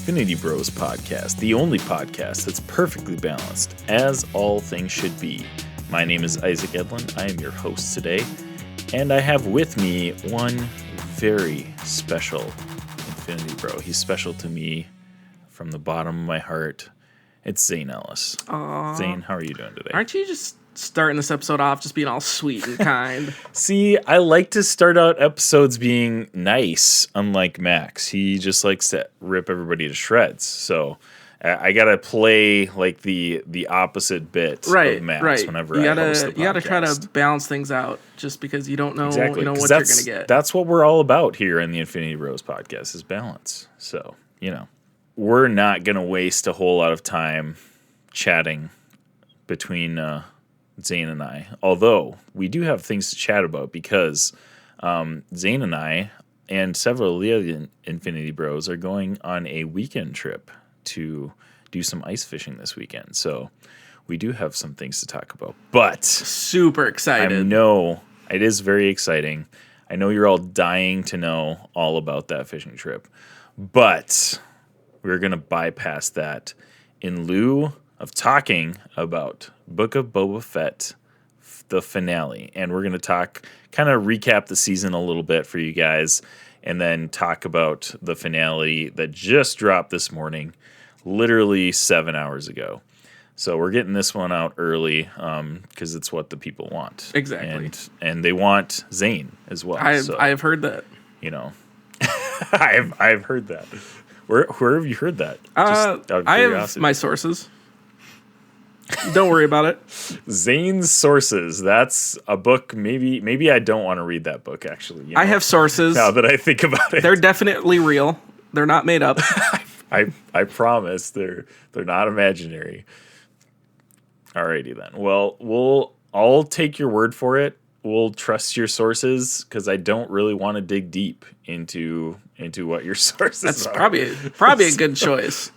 Infinity Bros podcast, the only podcast that's perfectly balanced, as all things should be. My name is Isaac Edlin. I am your host today, and I have with me one very special Infinity Bro. He's special to me from the bottom of my heart. It's Zayne Ellis. Aww. Zayne, how are you doing today? Aren't you just starting this episode off just being all sweet and kind? See, I like to start out episodes being nice, unlike Max. He just likes to rip everybody to shreds. So I gotta play like the opposite bit of Max whenever I host the podcast. You gotta try to balance things out just because you don't know, exactly, what you're gonna get. That's what we're all about here in the Infinity Bros podcast is balance. So, we're not gonna waste a whole lot of time chatting between Zayne and I, although we do have things to chat about because Zayne and I and several of the other Infinity Bros are going on a weekend trip to do some ice fishing this weekend. So we do have some things to talk about. But super excited. I know it is very exciting. I know you're all dying to know all about that fishing trip. But we're going to bypass that in lieu of talking about Book of Boba Fett, the finale. And we're going to kind of recap the season a little bit for you guys, and then talk about the finale that just dropped this morning, literally 7 hours ago. So we're getting this one out early because it's what the people want. Exactly. And they want Zayne as well. I have heard that. I've heard that. Where have you heard that? Just out of I have curiosity. my sources. Don't worry about it. Zayne's Sources. That's a book. Maybe I don't want to read that book, actually. I have sources. Now that I think about it. They're definitely real. They're not made up. I promise they're not imaginary. Alrighty then. Well, I'll take your word for it. We'll trust your sources because I don't really want to dig deep into what your sources are. That's probably a good choice.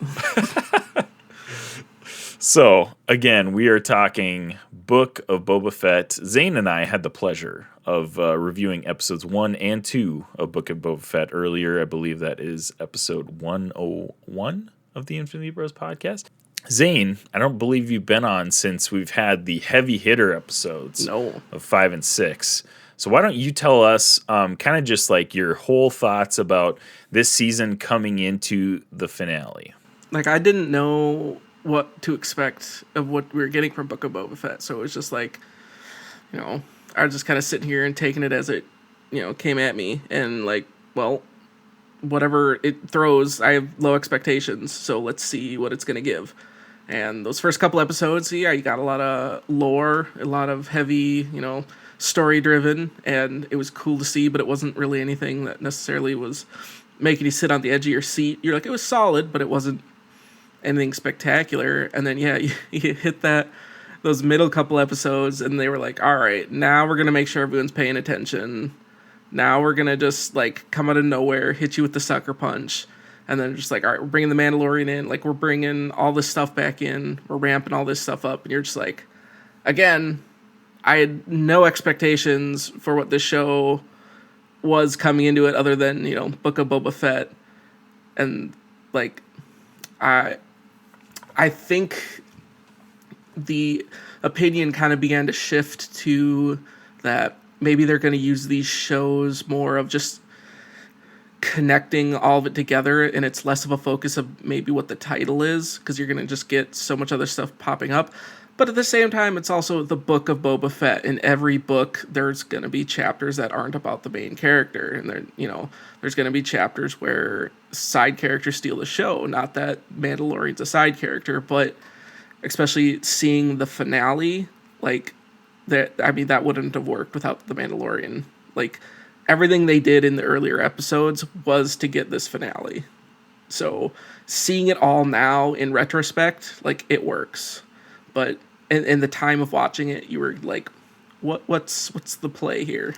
So, again, we are talking Book of Boba Fett. Zayne and I had the pleasure of reviewing episodes 1 and 2 of Book of Boba Fett earlier. I believe that is episode 101 of the Infinity Bros podcast. Zayne, I don't believe you've been on since we've had the heavy hitter episodes of 5 and 6. So why don't you tell us kind of just like your whole thoughts about this season coming into the finale? Like, I didn't know what to expect of what we were getting from Book of Boba Fett. So it was just like, I was just kind of sitting here and taking it as it, came at me. And like, well, whatever it throws, I have low expectations. So let's see what it's going to give. And those first couple episodes, you got a lot of lore, a lot of heavy, story driven. And it was cool to see, but it wasn't really anything that necessarily was making you sit on the edge of your seat. You're like, it was solid, but it wasn't anything spectacular. And then you hit those middle couple episodes and they were like, all right, now we're gonna make sure everyone's paying attention. Now we're gonna just like come out of nowhere, hit you with the sucker punch, and then just like, all right, we're bringing the Mandalorian in, like we're bringing all this stuff back in, we're ramping all this stuff up. And you're just like, again, I had no expectations for what this show was coming into it other than Book of Boba Fett. And like I think the opinion kind of began to shift to that maybe they're going to use these shows more of just connecting all of it together, and it's less of a focus of maybe what the title is, because you're going to just get so much other stuff popping up. But at the same time, it's also the Book of Boba Fett. In every book, there's going to be chapters that aren't about the main character. And there's going to be chapters where side characters steal the show. Not that Mandalorian's a side character, but especially seeing the finale, like, that wouldn't have worked without the Mandalorian. Like, everything they did in the earlier episodes was to get this finale. So, seeing it all now in retrospect, like, it works. But in the time of watching it, you were like, what's the play here?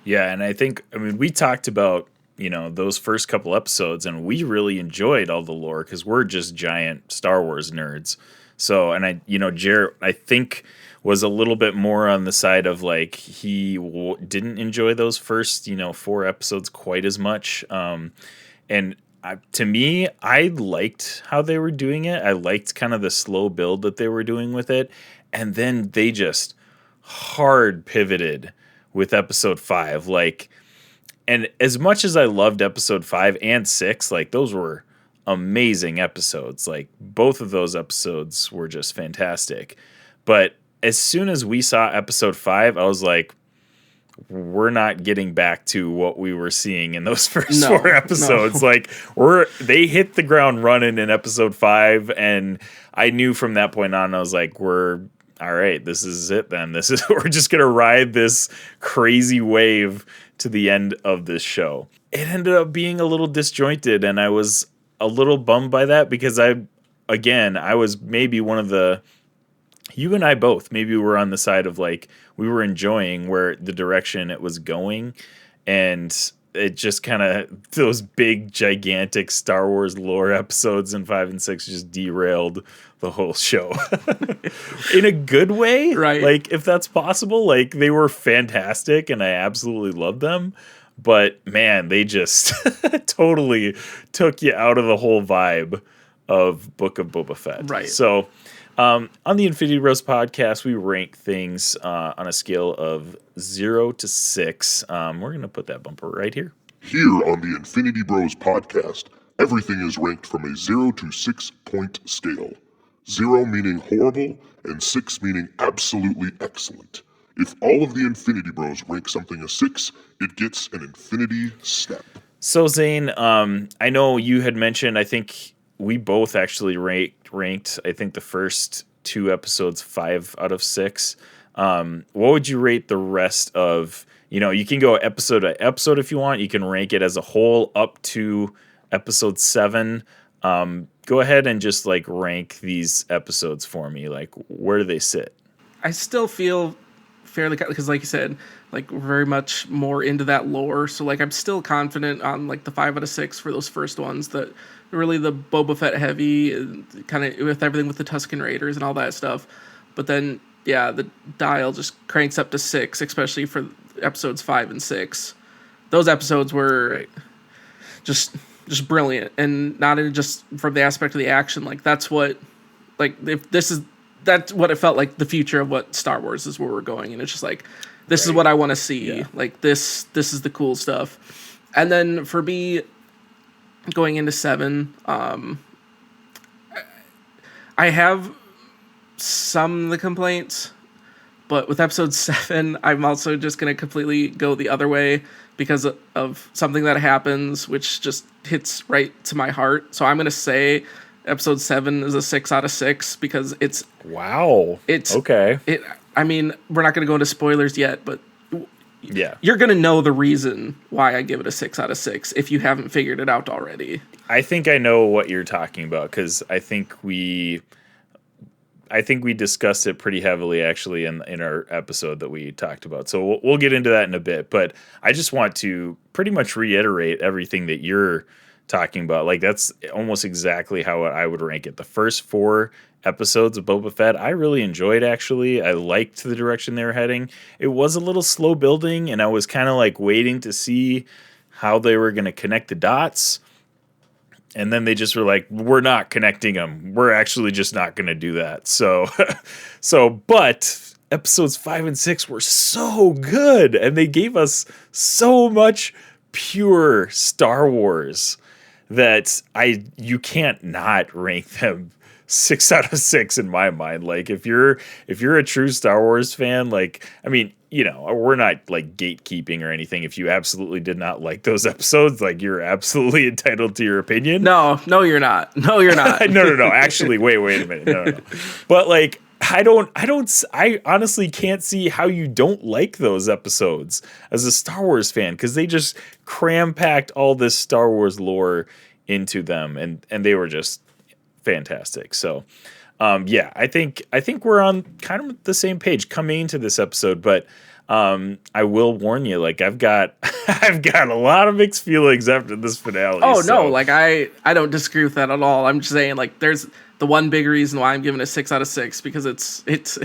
Yeah, and I think, we talked about, those first couple episodes, and we really enjoyed all the lore, because we're just giant Star Wars nerds. So, and Jarrett, I think, was a little bit more on the side of, like, he didn't enjoy those first, 4 episodes quite as much. And to me, I liked how they were doing it. I liked kind of the slow build that they were doing with it. And then they just hard pivoted with episode 5. Like, and as much as I loved episode 5 and 6, like those were amazing episodes. Like both of those episodes were just fantastic. But as soon as we saw episode 5, I was like, we're not getting back to what we were seeing in those first 4 episodes. No. Like they hit the ground running in episode 5, and I knew from that point on, I was like, we're all right. This is it then. We're just gonna ride this crazy wave to the end of this show. It ended up being a little disjointed, and I was a little bummed by that because I was maybe one of the. You and I both maybe were on the side of like we were enjoying where the direction it was going, and it just kind of those big gigantic Star Wars lore episodes in 5 and 6 just derailed the whole show in a good way, right? Like if that's possible. Like they were fantastic and I absolutely loved them, but man, they just totally took you out of the whole vibe of Book of Boba Fett, right? So on the Infinity Bros podcast, we rank things on a scale of 0 to 6. We're going to put that bumper right here. Here on the Infinity Bros podcast, everything is ranked from a 0 to 6 point scale. 0 meaning horrible, and 6 meaning absolutely excellent. If all of the Infinity Bros rank something a 6, it gets an infinity step. So, Zayne, I know you had mentioned, I think we both actually ranked, I think, the first 2 episodes 5 out of 6. What would you rate the rest of, you can go episode to episode if you want. You can rank it as a whole up to episode 7. Go ahead and just like rank these episodes for me. Like, where do they sit? I still feel fairly, because like you said, like we're very much more into that lore. So like I'm still confident on like the 5 out of 6 for those first ones, that really the Boba Fett heavy, kind of with everything with the Tusken Raiders and all that stuff. But then, yeah, the dial just cranks up to 6, especially for episodes 5 and 6. Those episodes were just brilliant, and not just from the aspect of the action. Like that's what, like that's what it felt like the future of what Star Wars is, where we're going, and it's just like this is what I want to see. Yeah. Like this is the cool stuff. And then for me, going into 7, I have some of the complaints, but with episode 7, I'm also just going to completely go the other way because of something that happens, which just hits right to my heart. So I'm going to say episode 7 is a 6 out of 6 because it's... Wow. It's... Okay. I mean, we're not going to go into spoilers yet, but... Yeah. You're going to know the reason why I give it a 6 out of 6 if you haven't figured it out already. I think I know what you're talking about, because I think we discussed it pretty heavily actually in our episode that we talked about. So we'll get into that in a bit, but I just want to pretty much reiterate everything that you're talking about. Like that's almost exactly how I would rank it. The first 4 episodes of Boba Fett, I really enjoyed actually. I liked the direction they were heading. It was a little slow building, and I was kind of like waiting to see how they were going to connect the dots. And then they just were like, we're not connecting them. We're actually just not going to do that. But episodes 5 and 6 were so good, and they gave us so much pure Star Wars that you can't not rank them 6 out of 6 in my mind. Like if you're a true Star Wars fan, like, I mean, we're not like gatekeeping or anything. If you absolutely did not like those episodes, like you're absolutely entitled to your opinion. No, you're not. No, you're not. No. Actually, wait a minute. No. But like, I honestly can't see how you don't like those episodes as a Star Wars fan, because they just cram-packed all this Star Wars lore into them, and they were just fantastic. So, I think we're on kind of the same page coming into this episode, but I will warn you, like I've got a lot of mixed feelings after this finale. Oh no, like I don't disagree with that at all. I'm just saying, like, there's the one big reason why I'm giving it a 6 out of 6, because it's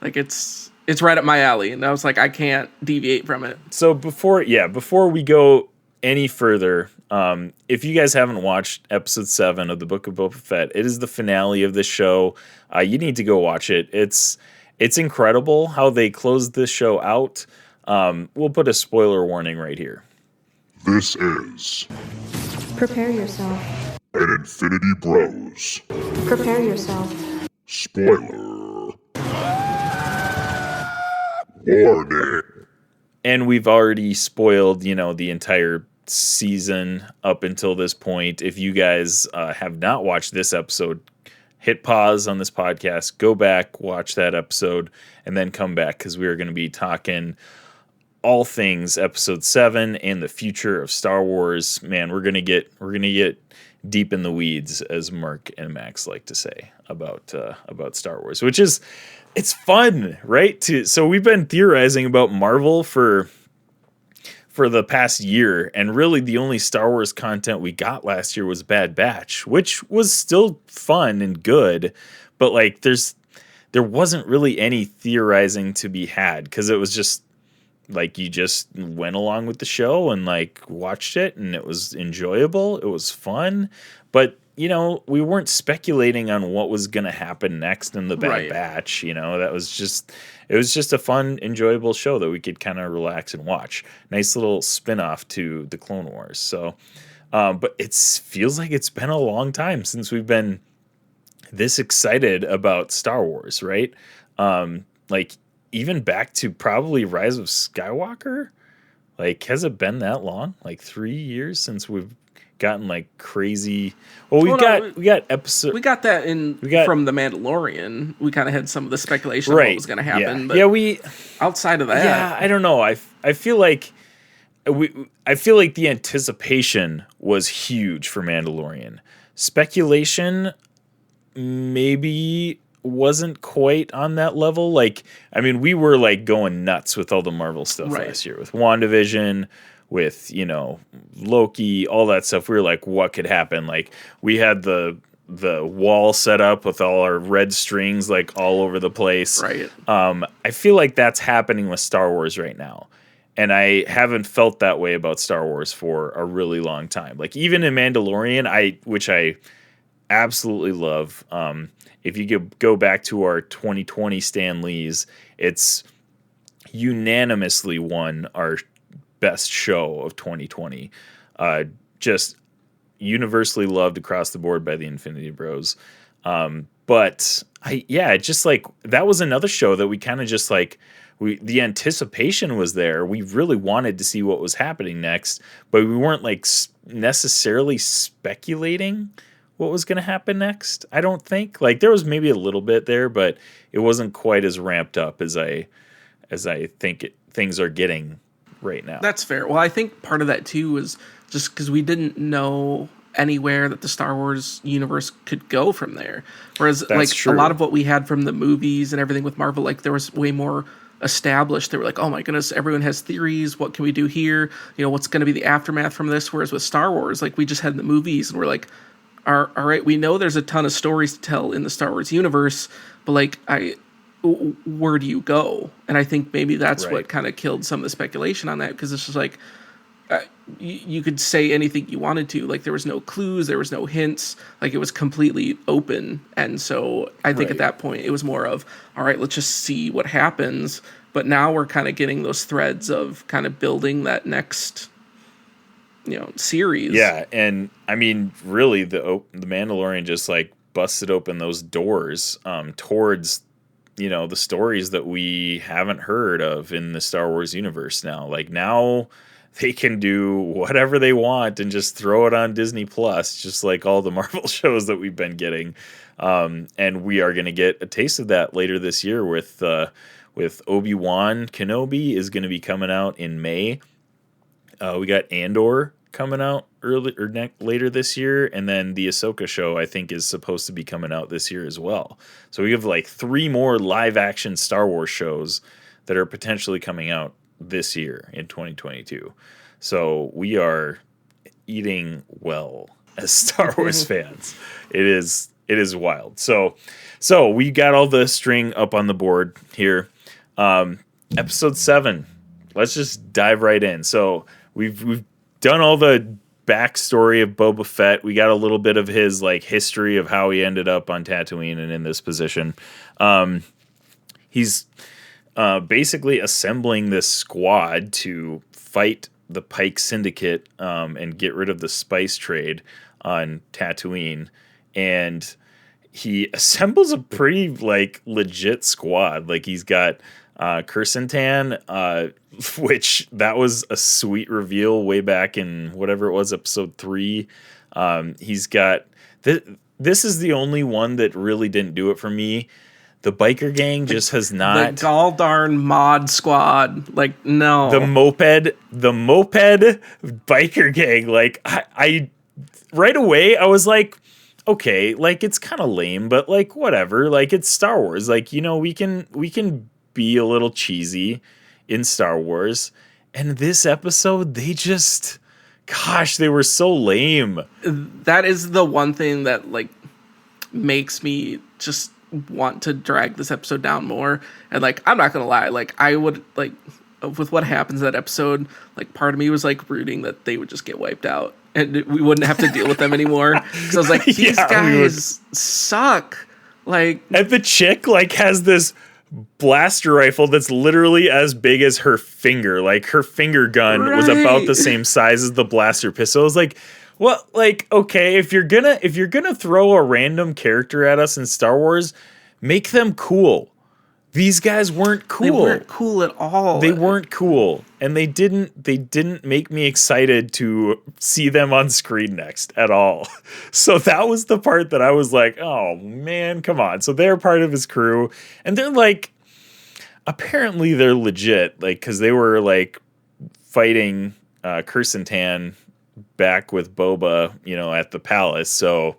like it's right up my alley, and I was like, I can't deviate from it. So before we go any further If you guys haven't watched episode 7 of the Book of Boba Fett, it is the finale of the show. You need to go watch it. It's incredible how they closed this show out. We'll put a spoiler warning right here. This is Prepare yourself. an Infinity Bros. Prepare yourself. Spoiler warning. And we've already spoiled, the entire season up until this point. If you guys have not watched this episode, hit pause on this podcast, go back, watch that episode, and then come back, because we are going to be talking all things episode 7 and the future of Star Wars. Man, we're gonna get deep in the weeds, as Mark and Max like to say about Star Wars, which is, it's fun, right? So we've been theorizing about Marvel for the past year, and really the only Star Wars content we got last year was Bad Batch, which was still fun and good, but like there wasn't really any theorizing to be had, because it was just like you just went along with the show and like watched it, and it was enjoyable. It was fun, but we weren't speculating on what was going to happen next in the Bad Batch. It was just a fun, enjoyable show that we could kind of relax and watch. Nice little spin-off to the Clone Wars. So, but it feels like it's been a long time since we've been this excited about Star Wars, right? Like, even back to probably Rise of Skywalker. Like, has it been that long? Like 3 years since we've gotten like crazy. Well, we got episode. We got that from the Mandalorian. We kind of had some of the speculation of what was going to happen. Yeah. But we outside of that, yeah, I don't know. I feel like the anticipation was huge for Mandalorian. Speculation maybe wasn't quite on that level. Like, I mean, we were like going nuts with all the Marvel stuff last year, with WandaVision, with Loki, all that stuff. We were like, what could happen? Like, we had the wall set up with all our red strings like all over the place. Right. I feel like that's happening with Star Wars right now, and I haven't felt that way about Star Wars for a really long time. Like, even in Mandalorian, which I absolutely love. If you could go back to our 2020 Stan Lee's, it's unanimously won our best show of 2020. Just universally loved across the board by the Infinity Bros. But just like that was another show that we kind of just like, the anticipation was there. We really wanted to see what was happening next, but we weren't like necessarily speculating what was going to happen next. I don't think, like, there was maybe a little bit there, but it wasn't quite as ramped up as I think things are getting right now. That's fair. Well, I think part of that too was just because we didn't know anywhere that the Star Wars universe could go from there. Whereas a lot of what we had from the movies and everything with Marvel, like there was way more established. They were like, oh my goodness, everyone has theories. What can we do here? What's going to be the aftermath from this? Whereas with Star Wars, like we just had the movies and we're like, all right, we know there's a ton of stories to tell in the Star Wars universe, but like, where do you go? And I think maybe that's what kind of killed some of the speculation on that, because it's just like, you could say anything you wanted to. Like, there was no clues, there was no hints, like it was completely open. And so I think at that point it was more of, all right, let's just see what happens. But now we're kind of getting those threads of kind of building that next series. Yeah, and I mean, really, the Mandalorian just like busted open those doors towards the stories that we haven't heard of in the Star Wars universe now. Like, now they can do whatever they want and just throw it on Disney Plus, just like all the Marvel shows that we've been getting. And we are going to get a taste of that later this year with Obi-Wan Kenobi is going to be coming out in May. We got Andor coming out later this year, and then the Ahsoka show I think is supposed to be coming out this year as well. So we have like 3 more live action Star Wars shows that are potentially coming out this year in 2022. So we are eating well as Star Wars fans. It is wild. So we got all the string up on the board here. Episode 7. Let's just dive right in. So we've done all the backstory of Boba Fett. We got a little bit of his like history of how he ended up on Tatooine and in this position. He's basically assembling this squad to fight the Pike Syndicate and get rid of the spice trade on Tatooine. And he assembles a pretty like legit squad. Like he's got Kursantan, which that was a sweet reveal way back in whatever it was, episode 3. He's got this is the only one that really didn't do it for me. The biker gang just has not. The gall darn mod squad, like no. The moped biker gang. Like I right away I was like, okay, like it's kind of lame, but like whatever. Like it's Star Wars. Like, you know, we can be a little cheesy in Star Wars. And this episode, they just, gosh, they were so lame. That is the one thing that like makes me just want to drag this episode down more. And like, I'm not gonna lie, like I would like with what happens in that episode, like part of me was like rooting that they would just get wiped out and we wouldn't have to deal with them anymore. So I was like, these guys suck. Like, and the chick like has this blaster rifle that's literally as big as her finger. Like her finger gun was about the same size as the blaster pistol. I was like, well, like, okay, if you're gonna throw a random character at us in Star Wars, make them cool. These guys weren't cool. They weren't cool at all. They weren't cool. And they didn't make me excited to see them on screen next at all. So that was the part that I was like, oh man, come on. So they're part of his crew. And they're like, apparently they're legit. Like, cause they were like fighting Kursantan back with Boba, you know, at the palace. So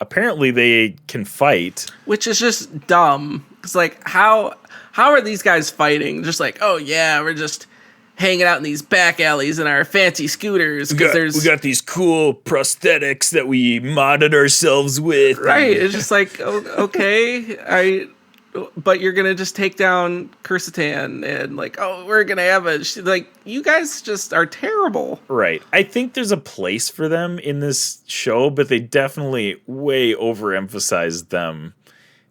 apparently they can fight. Which is just dumb. It's like, how are these guys fighting? Just like, oh yeah, we're just hanging out in these back alleys in our fancy scooters. We got these cool prosthetics that we modded ourselves with. Right. It's just like, okay, but you're gonna just take down Kursantan and like, oh, we're gonna have like, you guys just are terrible. Right. I think there's a place for them in this show, but they definitely way overemphasized them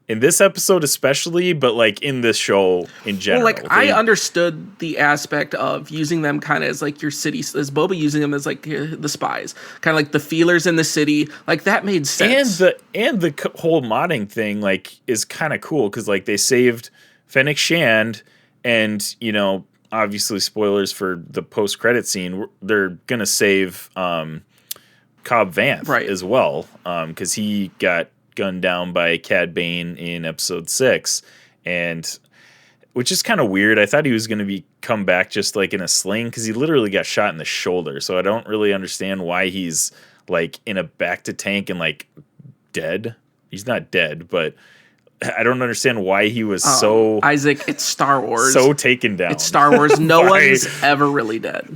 in this episode especially, but like in this show in general. Well, like I understood the aspect of using them kind of as like your city, as Boba using them as like the spies, kind of like the feelers in the city. Like that made sense. And the whole modding thing like is kind of cool because like they saved Fennec Shand, and you know, obviously spoilers for the post credit scene. They're gonna save Cobb Vanth as well, because he got gunned down by Cad Bane in episode 6, and which is kind of weird. I thought he was going to come back just like in a sling because he literally got shot in the shoulder. So I don't really understand why he's like in a back to tank and like dead. He's not dead, but I don't understand why he was so Isaac. It's Star Wars. So taken down. It's Star Wars. No one's ever really dead.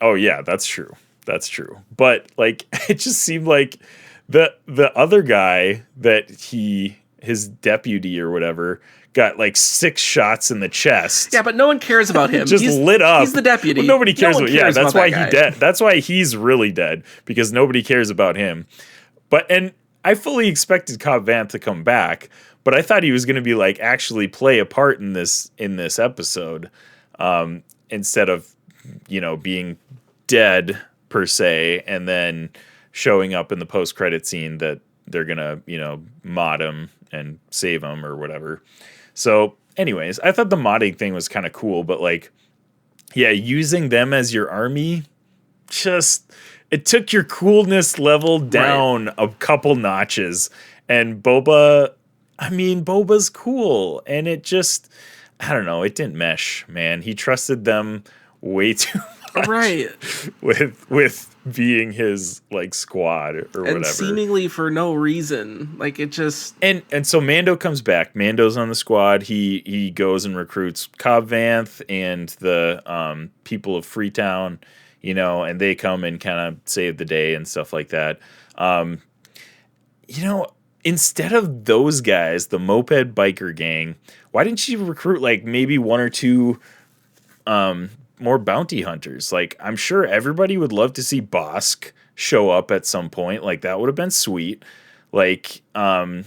Oh yeah, that's true. That's true. But like, it just seemed like the other guy that his deputy or whatever got like 6 shots in the chest. Yeah, but no one cares about him. Just lit up. He's the deputy. Well, nobody cares about. Yeah, that's why he dead. That's why he's really dead, because nobody cares about him. And I fully expected Cobb Vanth to come back, but I thought he was going to be like actually play a part in this episode, instead of, you know, being dead per se, and then showing up in the post-credit scene that they're gonna, you know, mod him and save him or whatever. So anyways, I thought the modding thing was kind of cool, but like, yeah, using them as your army, just, it took your coolness level down a couple notches. And Boba's cool, and it just, I don't know, it didn't mesh, man. He trusted them way too much. Right. With being his like squad or whatever. And seemingly for no reason. Like it just, and so Mando comes back. Mando's on the squad. He goes and recruits Cobb Vanth and the people of Freetown, you know, and they come and kind of save the day and stuff like that. You know, instead of those guys, the moped biker gang, why didn't you recruit like maybe one or two more bounty hunters. Like, I'm sure everybody would love to see Bosk show up at some point. Like, that would have been sweet. Like, some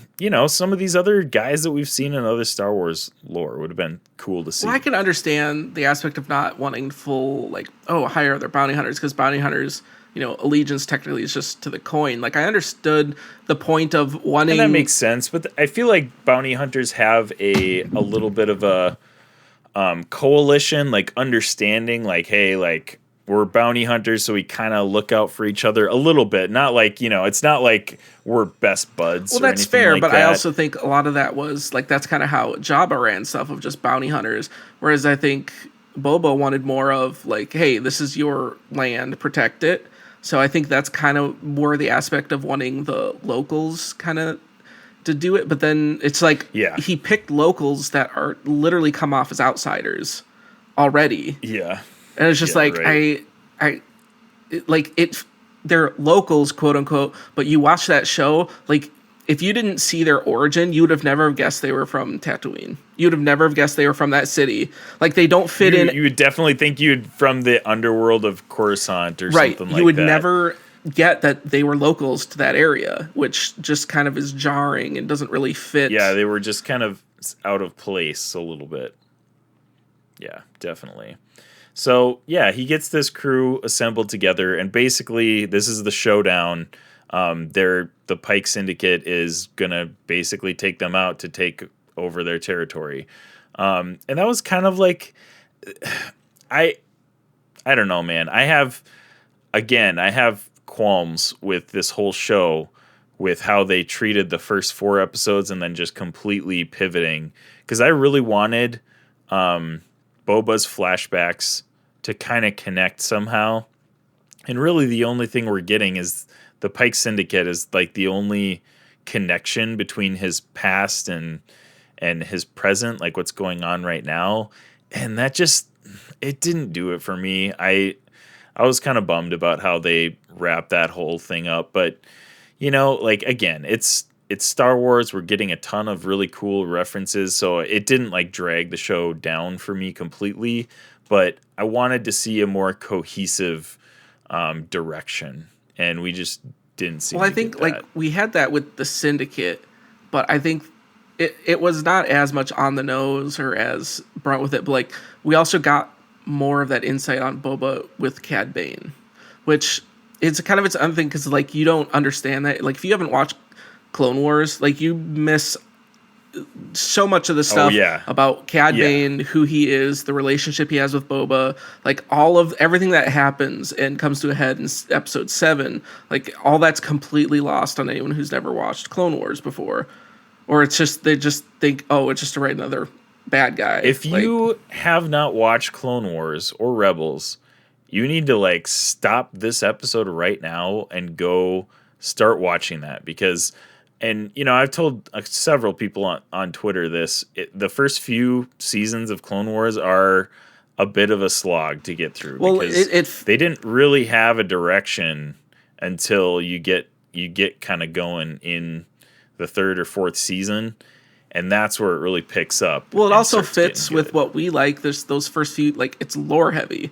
of these other guys that we've seen in other Star Wars lore would have been cool to see. Well, I can understand the aspect of not wanting full, like, hire other bounty hunters, because bounty hunters, allegiance technically is just to the coin. Like, I understood the point of wanting... And that makes sense, but I feel like bounty hunters have a little bit of a coalition, like, understanding, like, hey, like, we're bounty hunters, so we kind of look out for each other a little bit. Not like, it's not like we're best buds. Well, or that's anything fair, like but that. I also think a lot of that was, like, that's kind of how Jabba ran stuff, of just bounty hunters. Whereas I think Boba wanted more of, like, hey, this is your land, protect it. So I think that's kind of more the aspect of wanting the locals kind of to do it. But then it's like, he picked locals that are literally come off as outsiders already. Yeah. And it's just right. They're locals, quote unquote, but you watch that show, like, if you didn't see their origin, you would have never guessed they were from Tatooine. You would have never guessed they were from that city. Like, they don't fit in. You would definitely think you'd from the underworld of Coruscant or something like that. You would never get that they were locals to that area, which just kind of is jarring and doesn't really fit. Yeah, they were just kind of out of place a little bit. Yeah, definitely. So, yeah, he gets this crew assembled together, and basically this is the showdown. The Pike Syndicate is going to basically take them out to take over their territory. And that was kind of like, I don't know, man. I have qualms with this whole show, with how they treated the first 4 episodes and then just completely pivoting. Because I really wanted Boba's flashbacks to kind of connect somehow. And really the only thing we're getting is the Pike Syndicate is like the only connection between his past and his present, like what's going on right now. And that just, it didn't do it for me. I was kind of bummed about how they wrapped that whole thing up. But, like, again, it's Star Wars. We're getting a ton of really cool references. So it didn't like drag the show down for me completely. But I wanted to see a more cohesive direction. And we just didn't see. Well, I think like we had that with the Syndicate, but I think it was not as much on the nose or as brought with it. But like we also got more of that insight on Boba with Cad Bane, which is kind of its own thing, because like you don't understand that. Like if you haven't watched Clone Wars, like you miss so much of the stuff about Cad Bane, who he is, the relationship he has with Boba, like all of everything that happens and comes to a head in episode 7, like all that's completely lost on anyone who's never watched Clone Wars before. Or it's just, they just think, oh, it's just to write another bad guy. If you have not watched Clone Wars or Rebels, you need to like stop this episode right now and go start watching that, because and, I've told several people on Twitter this. The first few seasons of Clone Wars are a bit of a slog to get through. Well, because they didn't really have a direction until you get kind of going in the 3rd or 4th season. And that's where it really picks up. Well, it also fits with what we like. There's those first few, like, it's lore heavy.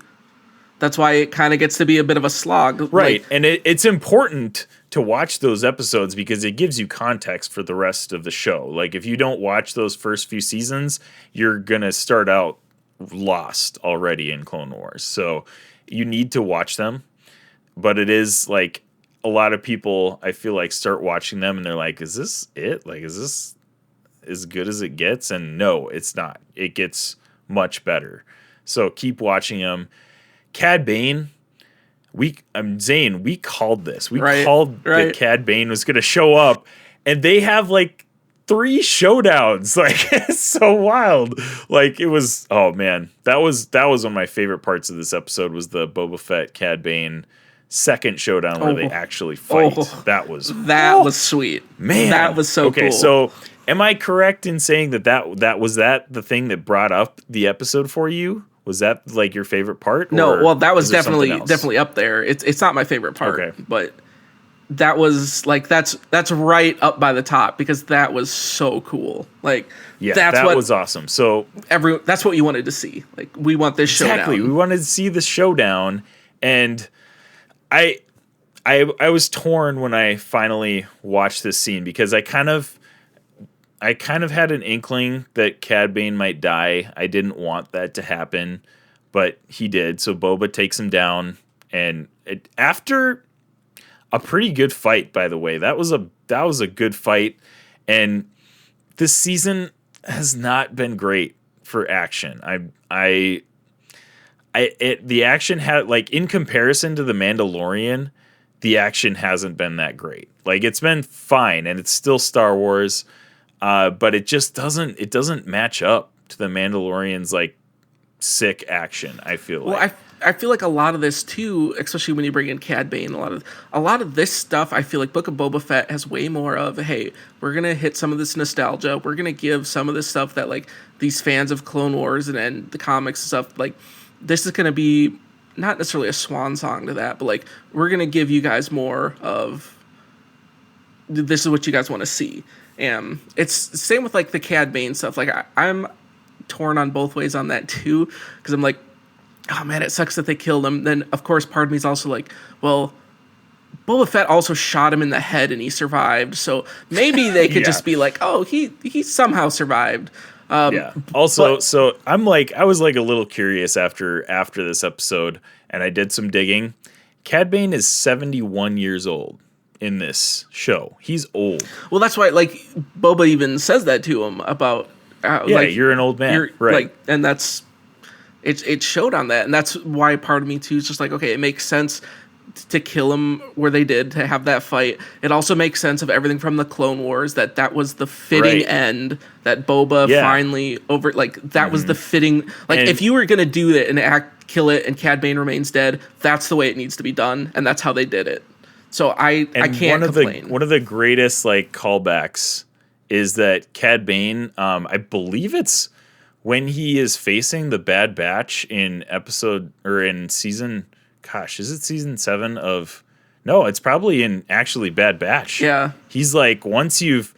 That's why it kind of gets to be a bit of a slog. Right. Like, and it's important to watch those episodes because it gives you context for the rest of the show. Like, if you don't watch those first few seasons, you're going to start out lost already in Clone Wars. So you need to watch them. But it is like a lot of people, I feel like, start watching them and they're like, is this it? Like, is this as good as it gets? And no, it's not. It gets much better. So keep watching them. Cad Bane, Zayne, we called this. We called that Cad Bane was going to show up, and they have like 3 showdowns. Like, it's so wild. Like, it was, oh man, that was one of my favorite parts of this episode, was the Boba Fett Cad Bane second showdown where they actually fight. That was sweet. Man, that was so cool. Okay, so am I correct in saying that was the thing that brought up the episode for you? Was that like your favorite part? No, well, that was definitely up there. It's not my favorite part, but that was like that's right up by the top because that was so cool. Like that was awesome. So that's what you wanted to see. Like we want this exactly. showdown. We wanted to see the showdown, and I was torn when I finally watched this scene because I kind of had an inkling that Cad Bane might die. I didn't want that to happen, but he did. So Boba takes him down, and after a pretty good fight, by the way. That was a good fight, and this season has not been great for action. The action had, like, in comparison to the Mandalorian, the action hasn't been that great. Like, it's been fine, and it's still Star Wars, but it just doesn't match up to the Mandalorian's like sick action. I feel like. Well, I feel like a lot of this too, especially when you bring in Cad Bane, a lot of this stuff, I feel like Book of Boba Fett has way more of, hey, we're gonna hit some of this nostalgia, we're gonna give some of this stuff that like these fans of Clone Wars and the comics and stuff, like this is gonna be not necessarily a swan song to that, but like we're gonna give you guys more of this is what you guys want to see. And it's the same with like the Cad Bane stuff. Like I'm torn on both ways on that too, because I'm like, oh man, it sucks that they killed him. Then of course part of me is also like, well, Boba Fett also shot him in the head and he survived, so maybe they could just be like, oh, he somehow survived. Also, so I was like a little curious after this episode, and I did some digging. Cad Bane is 71 years old in this show. He's old. Well, that's why like Boba even says that to him about like, you're an old man, right? Like, and that's it showed on that, and that's why part of me too is just like, okay, it makes sense to kill him where they did, to have that fight. It also makes sense of everything from the Clone Wars, that was the fitting end, that Boba finally over, like that was the fitting, like if you were gonna do it and kill it and Cad Bane remains dead, that's the way it needs to be done, and that's how they did it. So I can't complain. One of the greatest like callbacks is that Cad Bane, I believe it's when he is facing the Bad Batch in season, gosh, is it season 7 of? No, it's probably in actually Bad Batch. Yeah, he's like, once you've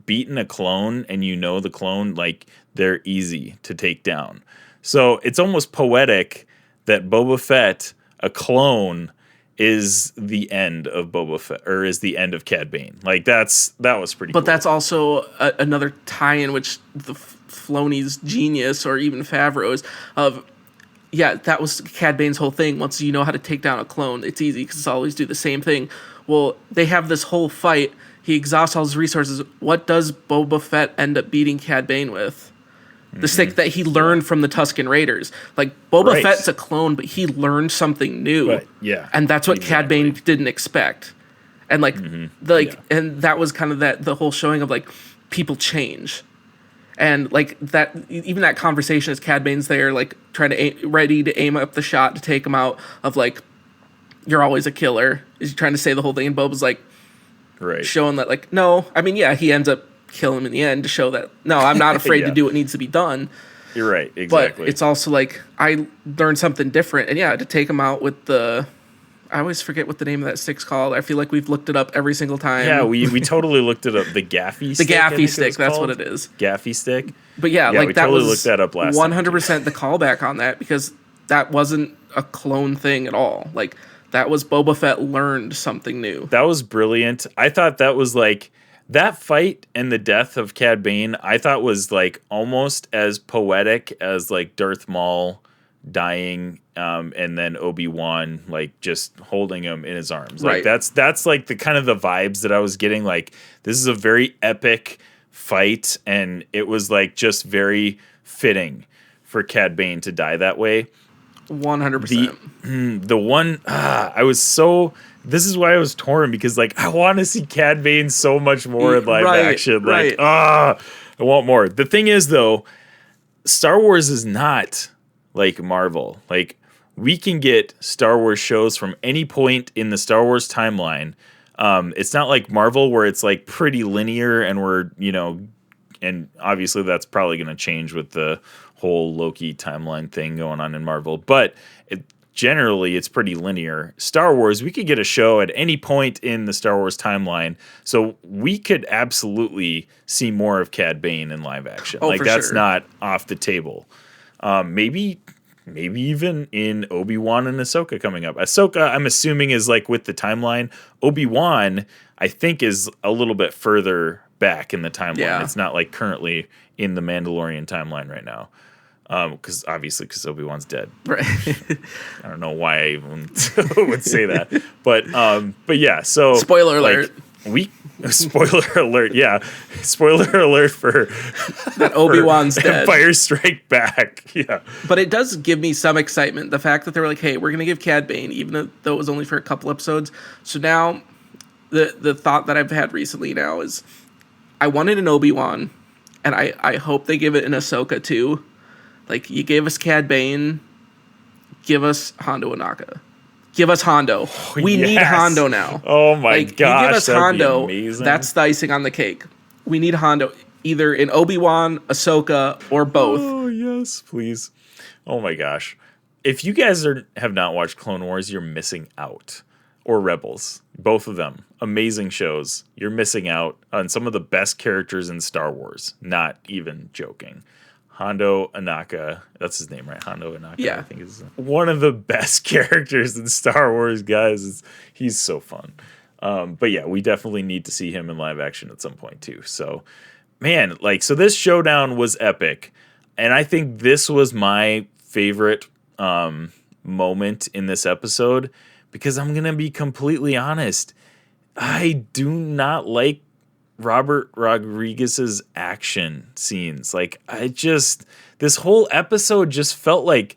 beaten a clone and you know the clone, like they're easy to take down. So it's almost poetic that Boba Fett, a clone, is the end of Boba Fett, or is the end of Cad Bane. Like that was pretty. But cool. That's also another tie-in, which the Filoni's genius, or even Favreau's, of. Yeah, that was Cad Bane's whole thing. Once you know how to take down a clone, it's easy because it's always do the same thing. Well, they have this whole fight. He exhausts all his resources. What does Boba Fett end up beating Cad Bane with? The stick that he learned from the Tusken Raiders. Like, Boba Fett's a clone, but he learned something new. Right. Yeah. And that's what Cad Bane didn't expect. And, like, and that was kind of the whole showing of, like, people change. And like that, even that conversation as Cad Bane's there, like trying to ready to aim up the shot to take him out, of like, you're always a killer. Is he trying to say the whole thing? And Boba's like, showing that, like, no, I mean, yeah, he ends up killing him in the end to show that, no, I'm not afraid to do what needs to be done. You're right, exactly. But it's also like, I learned something different, and yeah, to take him out with I always forget what the name of that stick's called. I feel like we've looked it up every single time. Yeah, we totally looked it up. The gaffy stick. The gaffy stick, that's what it is. Gaffy stick. But yeah, like we that totally was looked that up last 100% the callback on that, because that wasn't a clone thing at all. Like, that was Boba Fett learned something new. That was brilliant. I thought that was like, that fight and the death of Cad Bane, I thought was like almost as poetic as like Darth Maul dying, and then Obi-Wan like just holding him in his arms. Like that's like the kind of the vibes that I was getting. Like, this is a very epic fight, and it was like just very fitting for Cad Bane to die that way. 100%. The one I was so. This is why I was torn, because like I want to see Cad Bane so much more in live action. Like I want more. The thing is though, Star Wars is not like Marvel. Like, we can get Star Wars shows from any point in the Star Wars timeline. It's not like Marvel, where it's like pretty linear, and we're, and obviously that's probably going to change with the whole Loki timeline thing going on in Marvel. But generally it's pretty linear. Star Wars, we could get a show at any point in the Star Wars timeline, so we could absolutely see more of Cad Bane in live action. Oh, like for that's sure. not off the table. Maybe even in Obi-Wan and Ahsoka coming up. Ahsoka, I'm assuming, is like with the timeline. Obi-Wan, I think, is a little bit further back in the timeline. Yeah. It's not like currently in the Mandalorian timeline right now. Because Obi-Wan's dead. Right. I don't know why I even would say that, but yeah. So Spoiler alert. Spoiler alert. Yeah, spoiler alert for That Obi-Wan's dead. Empire Strike Back. Yeah, But it does give me some excitement. The fact that they were like, hey, we're going to give Cad Bane, even though it was only for a couple episodes. So now the thought that I've had recently now is I wanted an Obi-Wan, and I hope they give it an Ahsoka too. Like, you gave us Cad Bane, give us Hondo Ohnaka. Give us Hondo. We need yes. Hondo now. Oh my gosh, gosh, you give us that'd Hondo, be amazing. that's the icing on the cake. We need Hondo either in Obi-Wan, Ahsoka, or both. Oh yes, please. Oh my gosh. If you guys have not watched Clone Wars, you're missing out. Or Rebels. Both of them. Amazing shows. You're missing out on some of the best characters in Star Wars. Not even joking. Hondo Ohnaka, that's his name, right? Hondo Ohnaka, Yeah. I think is one of the best characters in Star Wars, guys. He's so fun. But yeah, we definitely need to see him in live action at some point too. So, man, so this showdown was epic. And I think this was my favorite moment in this episode, because I'm going to be completely honest. I do not like Robert Rodriguez's action scenes. This whole episode just felt like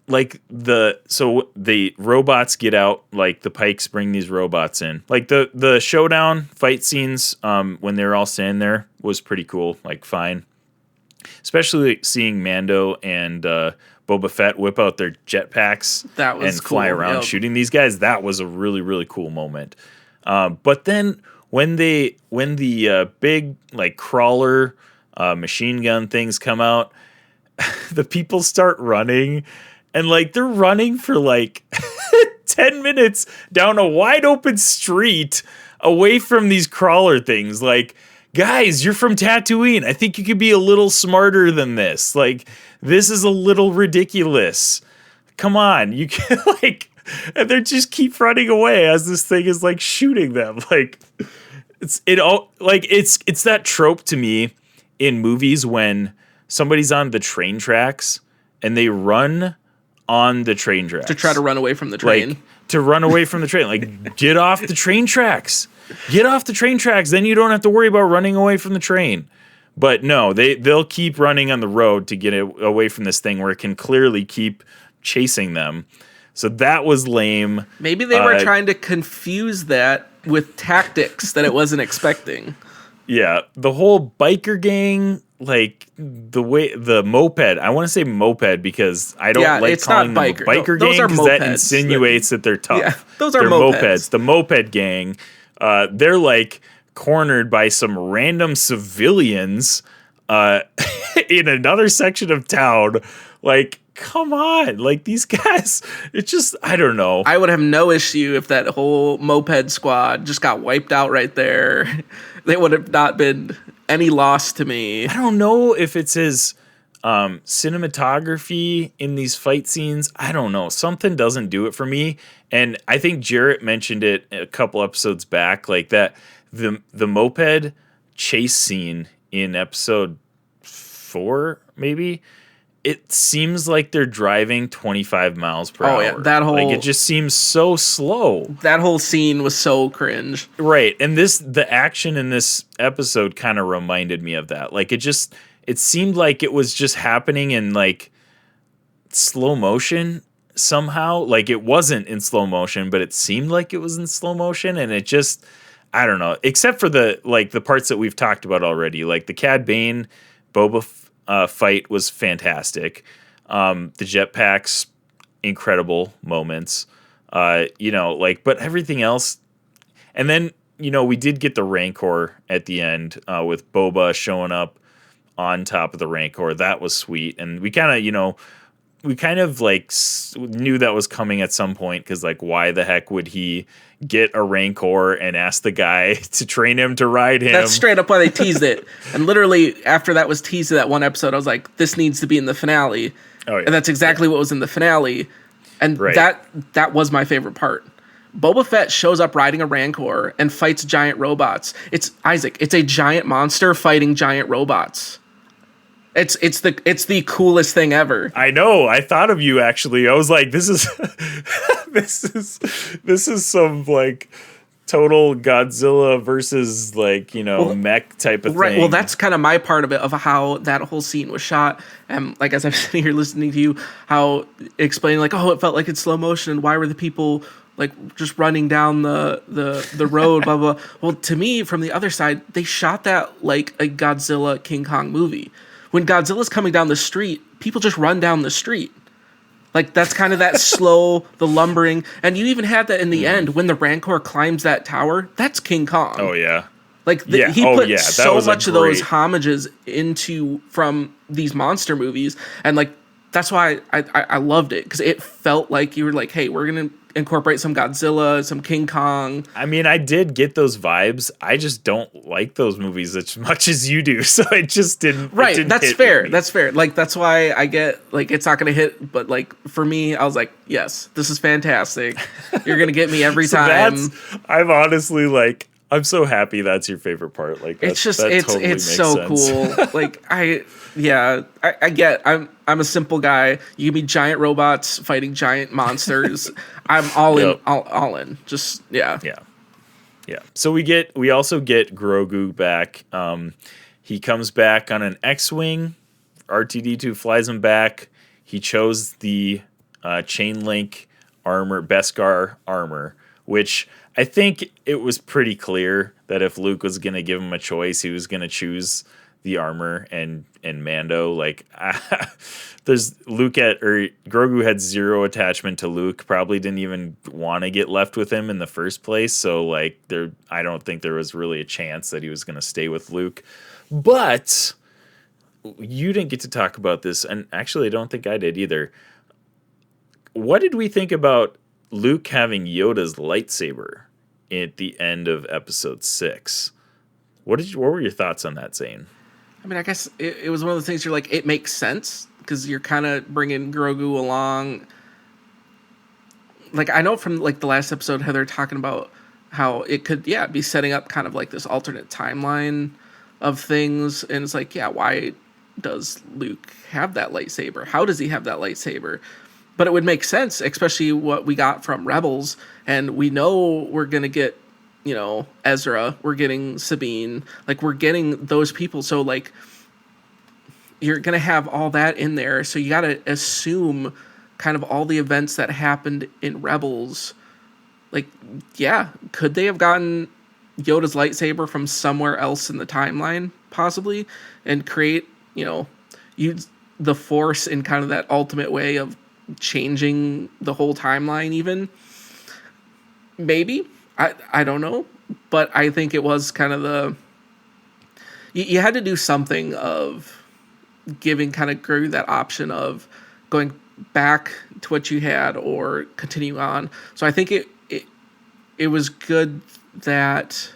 the robots get out, like the Pikes bring these robots in. Like the showdown fight scenes when they're all standing there was pretty cool, like fine. Especially seeing Mando and Boba Fett whip out their jetpacks and fly around shooting these guys. That was a really, really cool moment. But then when the big like crawler machine gun things come out, the people start running, and like they're running for like 10 minutes down a wide open street away from these crawler things. Like, guys, you're from Tatooine. I think you could be a little smarter than this. Like, this is a little ridiculous. Come on, you can and they just keep running away as this thing is like shooting them. Like, it's that trope to me in movies when somebody's on the train tracks and they run on the train tracks To try to run away from the train. Like, to run away from the train. Like, get off the train tracks. Get off the train tracks. Then you don't have to worry about running away from the train. But no, they'll keep running on the road to get away from this thing where it can clearly keep chasing them. So that was lame. Maybe they were trying to confuse that with tactics that it wasn't expecting. Yeah, the whole biker gang, like the moped. I want to say moped because I don't like calling them a biker gang, because that insinuates that they're tough. Yeah, those are they're mopeds. The moped gang, they're like cornered by some random civilians in another section of town. Like, come on, like these guys, it's just, I don't know. I would have no issue if that whole moped squad just got wiped out right there. They would have not been any loss to me. I don't know if it's his cinematography in these fight scenes. I don't know. Something doesn't do it for me. And I think Jarrett mentioned it a couple episodes back, like that the moped chase scene in episode 4, maybe. It seems like they're driving 25 miles per hour. Oh, yeah. That whole... Like, it just seems so slow. That whole scene was so cringe. Right. And the action in this episode kind of reminded me of that. Like, it seemed like it was just happening in, like, slow motion somehow. Like, it wasn't in slow motion, but it seemed like it was in slow motion. And it just, I don't know. Except for the parts that we've talked about already. Like, the Cad Bane, Boba fight was fantastic. The jetpacks, incredible moments. But everything else. And then, we did get the Rancor at the end with Boba showing up on top of the Rancor. That was sweet. And we kind of, we kind of like knew that was coming at some point, because like why the heck would he get a Rancor and ask the guy to train him to ride him? That's straight up why they teased it. And literally after that was teased in that one episode, I was like, this needs to be in the finale. Oh, yeah. And that's exactly what was in the finale. And Right. that was my favorite part. Boba Fett shows up riding a Rancor and fights giant robots. It's Isaac. It's a giant monster fighting giant robots. It's the coolest thing ever. I know. I thought of you actually. I was like, this is this is some like total Godzilla versus like, mech type of Right. thing. Well, that's kind of my part of it, of how that whole scene was shot. And like, as I'm sitting here listening to you, how explaining like, oh, it felt like it's slow motion. Why were the people like just running down the road, blah, blah. Well, to me, from the other side, they shot that like a Godzilla King Kong movie. When Godzilla's coming down the street, people just run down the street. Like, that's kind of that slow, the lumbering. And you even had that in the end when the Rancor climbs that tower. That's King Kong. Oh, yeah. Like, Yeah. he Oh, put yeah. That so was a much of those great- homages from these monster movies. And, like, that's why I loved it. Because it felt like you were like, hey, we're going to incorporate some Godzilla, some King Kong. I mean, I did get those vibes. I just don't like those movies as much as you do. So it just didn't. Right, it didn't that's hit fair. with me. That's fair. Like, that's why I get, like, it's not going to hit. But, like, for me, I was like, yes, this is fantastic. You're going to get me every So time. I'm honestly like, I'm so happy that's your favorite part. Like, It's just, that it's totally makes so sense. cool. Like, I get, I'm a simple guy. You give me giant robots fighting giant monsters. I'm all in, Yep. all in. Just, yeah. Yeah. So we also get Grogu back. He comes back on an X-Wing. R2-D2 flies him back. He chose the chain link armor, Beskar armor, which I think it was pretty clear that if Luke was going to give him a choice, he was going to choose the armor and Mando. Like, Grogu had zero attachment to Luke, probably didn't even want to get left with him in the first place. So like I don't think there was really a chance that he was going to stay with Luke. But you didn't get to talk about this, and actually I don't think I did either. What did we think about Luke having Yoda's lightsaber at the end of episode 6? What were your thoughts on that, Zayne? I mean, I guess it was one of the things you're like, it makes sense because you're kind of bringing Grogu along. Like, I know from like the last episode, Heather talking about how it could, be setting up kind of like this alternate timeline of things. And it's like, why does Luke have that lightsaber? How does he have that lightsaber? But it would make sense, especially what we got from Rebels. And we know we're going to get, Ezra, we're getting Sabine, like we're getting those people. So like you're going to have all that in there. So you got to assume kind of all the events that happened in Rebels. Like, could they have gotten Yoda's lightsaber from somewhere else in the timeline possibly and create, use the Force in kind of that ultimate way of changing the whole timeline even? Maybe. I don't know, but I think it was kind of you had to do something of giving kind of Grogu that option of going back to what you had or continue on. So I think it was good that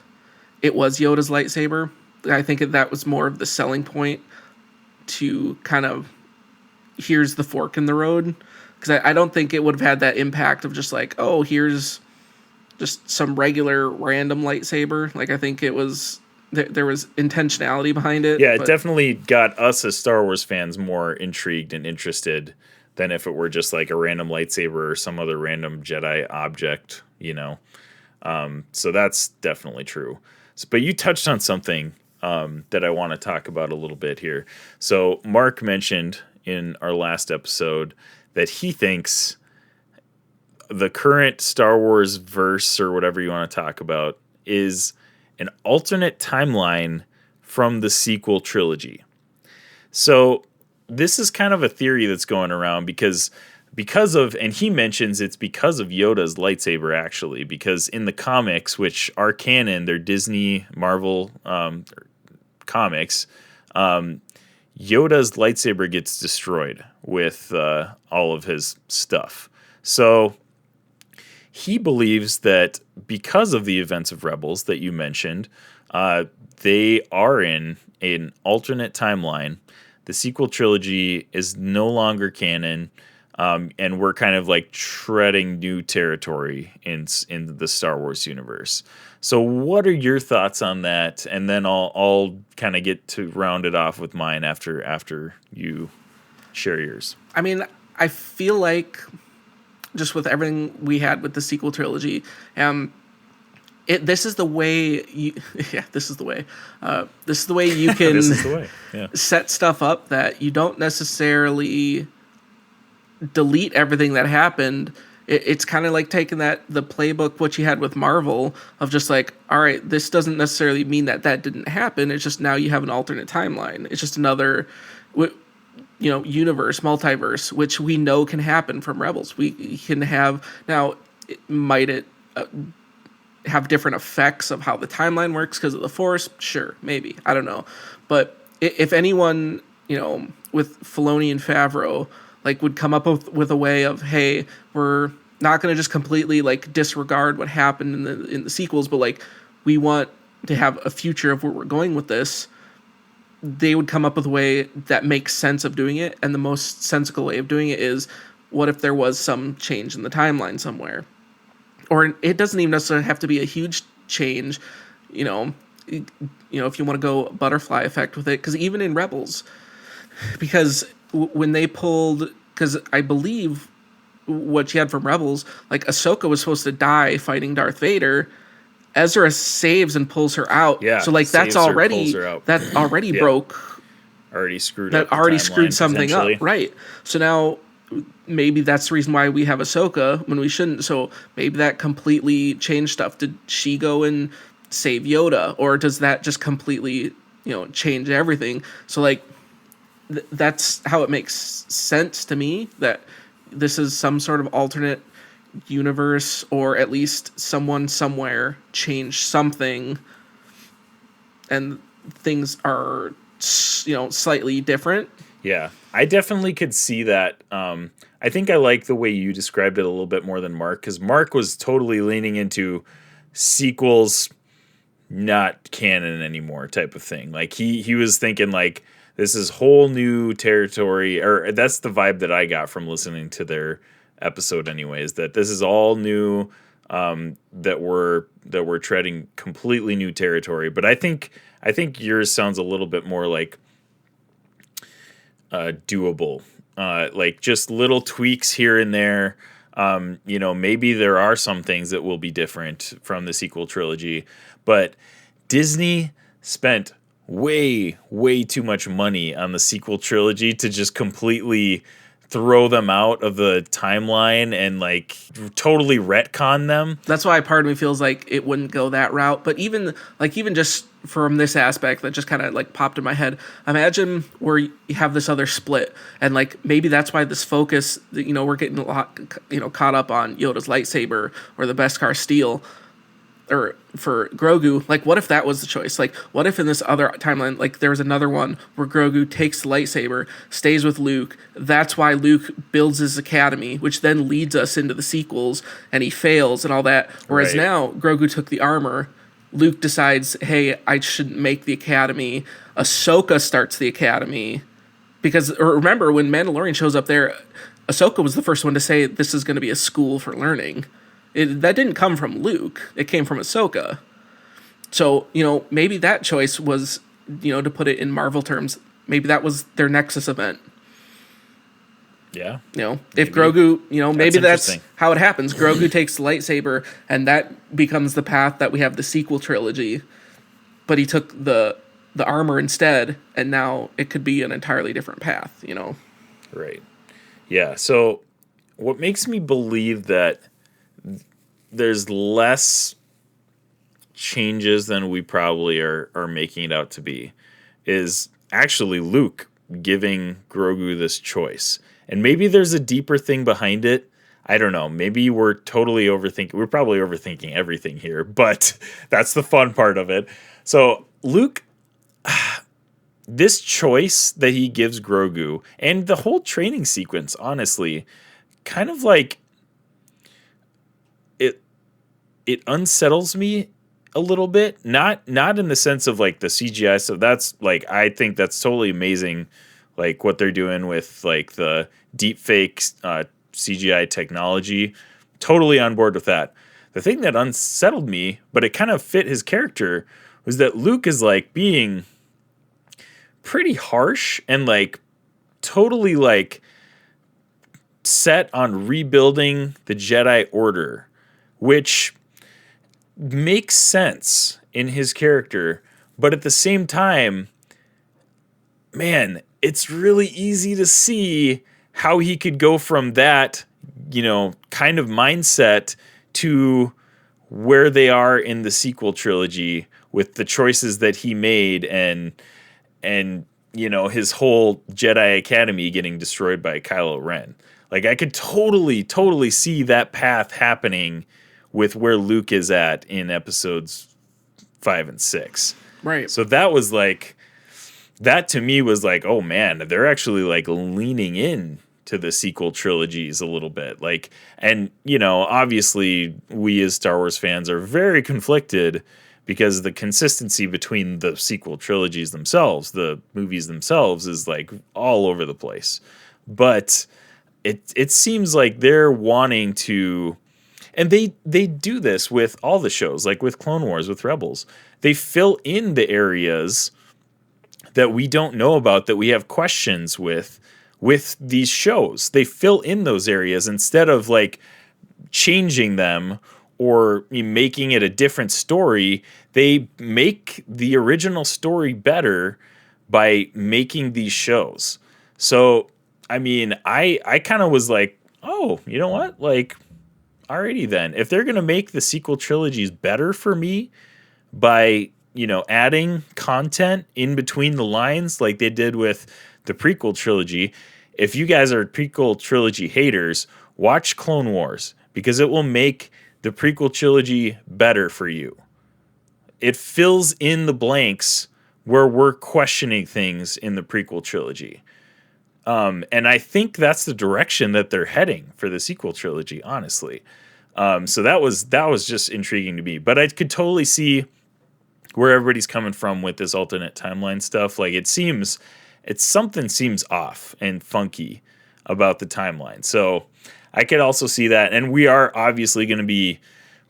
it was Yoda's lightsaber. I think that was more of the selling point to kind of here's the fork in the road, because I don't think it would have had that impact of just like, oh, here's just some regular random lightsaber. Like, I think it was there was intentionality behind it. Yeah, it definitely got us as Star Wars fans more intrigued and interested than if it were just like a random lightsaber or some other random Jedi object, So that's definitely true. But you touched on something that I want to talk about a little bit here. So Mark mentioned in our last episode that he thinks the current Star Wars verse, or whatever you want to talk about, is an alternate timeline from the sequel trilogy. So this is kind of a theory that's going around because of, and he mentions it's because of Yoda's lightsaber, actually, because in the comics, which are canon, they're Disney Marvel comics, Yoda's lightsaber gets destroyed with all of his stuff. So he believes that because of the events of Rebels that you mentioned, they are in an alternate timeline. The sequel trilogy is no longer canon, and we're kind of like treading new territory in the Star Wars universe. So what are your thoughts on that? And then I'll kind of get to round it off with mine after you share yours. I mean, I feel like just with everything we had with the sequel trilogy, this is the way you, this is the way you can This is the way. Yeah. set stuff up that you don't necessarily delete everything that happened. It's kind of like taking the playbook, what you had with Marvel, of just like, all right, this doesn't necessarily mean that didn't happen. It's just now you have an alternate timeline. It's just another, universe, multiverse, which we know can happen from Rebels. We can have now. Might it have different effects of how the timeline works because of the Force? Sure, maybe. I don't know. But if anyone, with Filoni and Favreau, like, would come up with a way of, hey, we're not going to just completely like disregard what happened in the sequels, but like we want to have a future of where we're going with this, they would come up with a way that makes sense of doing it. And the most sensible way of doing it is, what if there was some change in the timeline somewhere? Or it doesn't even necessarily have to be a huge change, if you want to go butterfly effect with it. Because even in Rebels, because when they pulled, because I believe what you had from Rebels, like Ahsoka was supposed to die fighting Darth Vader. Ezra saves and pulls her out. Yeah, so like that already Yeah. broke. Already screwed That up the already timeline, screwed something up, potentially. right? So now maybe that's the reason why we have Ahsoka when we shouldn't. So maybe that completely changed stuff. Did she go and save Yoda, or does that just completely change everything? So like that's how it makes sense to me that this is some sort of alternate universe, or at least someone somewhere changed something and things are slightly different. Yeah, I definitely could see that. I think I like the way you described it a little bit more than Mark, because Mark was totally leaning into sequels not canon anymore type of thing. Like he was thinking like, this is whole new territory, or that's the vibe that I got from listening to their episode anyways, that this is all new, that we're treading completely new territory. But I think yours sounds a little bit more like doable, like just little tweaks here and there. Maybe there are some things that will be different from the sequel trilogy, but Disney spent way too much money on the sequel trilogy to just completely throw them out of the timeline and like totally retcon them. That's why part of me feels like it wouldn't go that route. But even just from this aspect that just kind of like popped in my head, imagine where you have this other split, and like maybe that's why this focus, we're getting a lot, caught up on Yoda's lightsaber or the Beskar steel, or for Grogu. Like, what if that was the choice? Like, what if in this other timeline, like there was another one where Grogu takes the lightsaber, stays with Luke. That's why Luke builds his academy, which then leads us into the sequels, and he fails and all that. Whereas Right. now Grogu took the armor. Luke decides, hey, I shouldn't make the academy. Ahsoka starts the academy. Because remember, when Mandalorian shows up there, Ahsoka was the first one to say this is going to be a school for learning. That didn't come from Luke. It came from Ahsoka. So, maybe that choice was, to put it in Marvel terms, maybe that was their Nexus event. Yeah. If Grogu, maybe that's interesting. how it happens. Grogu takes the lightsaber, and that becomes the path that we have the sequel trilogy. But he took the armor instead, and now it could be an entirely different path, Right. Yeah. So what makes me believe that there's less changes than we probably are making it out to be is actually Luke giving Grogu this choice. And maybe there's a deeper thing behind it. I don't know. Maybe we're totally overthinking. We're probably overthinking everything here, but that's the fun part of it. So Luke, this choice that he gives Grogu and the whole training sequence, honestly, kind of like it unsettles me a little bit. Not in the sense of like the CGI. So that's like, I think that's totally amazing. Like what they're doing with like the deep fake CGI technology. Totally on board with that. The thing that unsettled me, but it kind of fit his character, was that Luke is like being pretty harsh and like totally like set on rebuilding the Jedi Order, which makes sense in his character, but at the same time, man, it's really easy to see how he could go from that, kind of mindset to where they are in the sequel trilogy with the choices that he made and his whole Jedi Academy getting destroyed by Kylo Ren. Like I could totally see that path happening with where Luke is at in episodes 5 and 6. Right. So that was like, that to me was like, oh man, they're actually like leaning in to the sequel trilogies a little bit. Like, and obviously we as Star Wars fans are very conflicted because the consistency between the sequel trilogies themselves, the movies themselves, is like all over the place. But it seems like they're wanting to, and they do this with all the shows, like with Clone Wars, with Rebels. They fill in the areas that we don't know about, that we have questions with these shows. They fill in those areas instead of like changing them or making it a different story. They make the original story better by making these shows. So, I mean, I kind of was like, oh, you know what? Like, alrighty then. If they're going to make the sequel trilogies better for me by, adding content in between the lines like they did with the prequel trilogy, if you guys are prequel trilogy haters, watch Clone Wars because it will make the prequel trilogy better for you. It fills in the blanks where we're questioning things in the prequel trilogy. And I think that's the direction that they're heading for the sequel trilogy, honestly. So that was just intriguing to me. But I could totally see where everybody's coming from with this alternate timeline stuff. Like something seems off and funky about the timeline. So I could also see that. And we are obviously going to be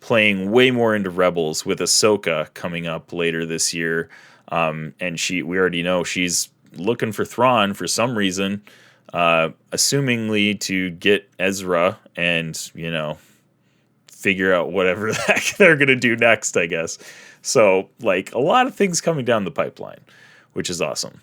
playing way more into Rebels with Ahsoka coming up later this year. And we already know she's looking for Thrawn for some reason, assumingly to get Ezra and, figure out whatever the heck they're going to do next, I guess. So, like, a lot of things coming down the pipeline, which is awesome.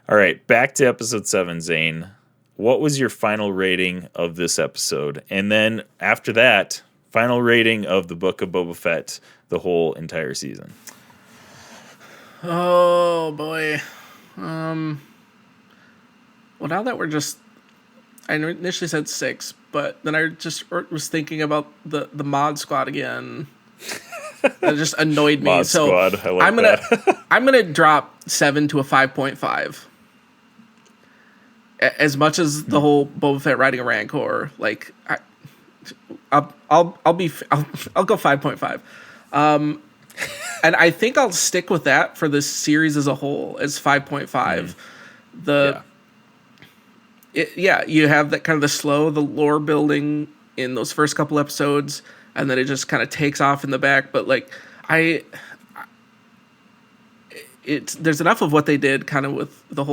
All right, back to episode 7, Zane. What was your final rating of this episode? And then after that, final rating of the Book of Boba Fett, the whole entire season. Oh, boy. Well, now that we're just... I initially said 6, but then I just was thinking about the mod squad again. It just annoyed me. Mod squad, I like that. I'm gonna drop 7 to a 5.5. As much as the whole Boba Fett riding a Rancor, like I'll go 5.5. And I think I'll stick with that for this series as a whole as 5.5. You have that kind of the lore building in those first couple episodes, and then it just kind of takes off in the back. But like there's enough of what they did kind of with the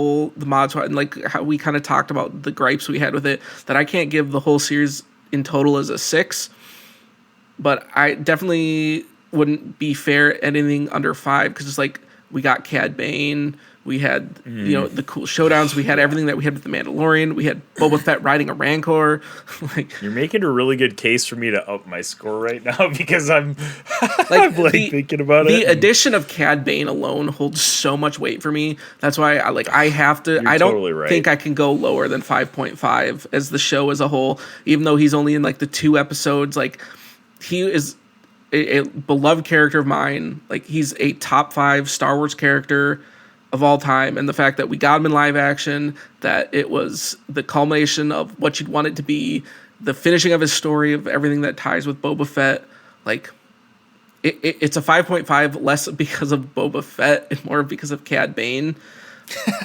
mod squad and like how we kind of talked about the gripes we had with it, that I can't give the whole series in total as a 6. But I definitely wouldn't be fair at anything under 5, because it's like we got Cad Bane, we had the cool showdowns, we had everything that we had with the Mandalorian, we had Boba Fett riding a Rancor. Like, you're making a really good case for me to up my score right now because I'm I'm thinking about it. The addition of Cad Bane alone holds so much weight for me. That's why I have to. You're I don't totally right. think I can go lower than 5.5 as the show as a whole, even though he's only in like the 2 episodes. Like, he is a beloved character of mine. Like, he's a top 5 Star Wars character. of all time, and the fact that we got him in live action, that it was the culmination of what you'd want it to be, the finishing of his story, of everything that ties with Boba Fett. Like, it's a 5.5 less because of Boba Fett and more because of Cad Bane.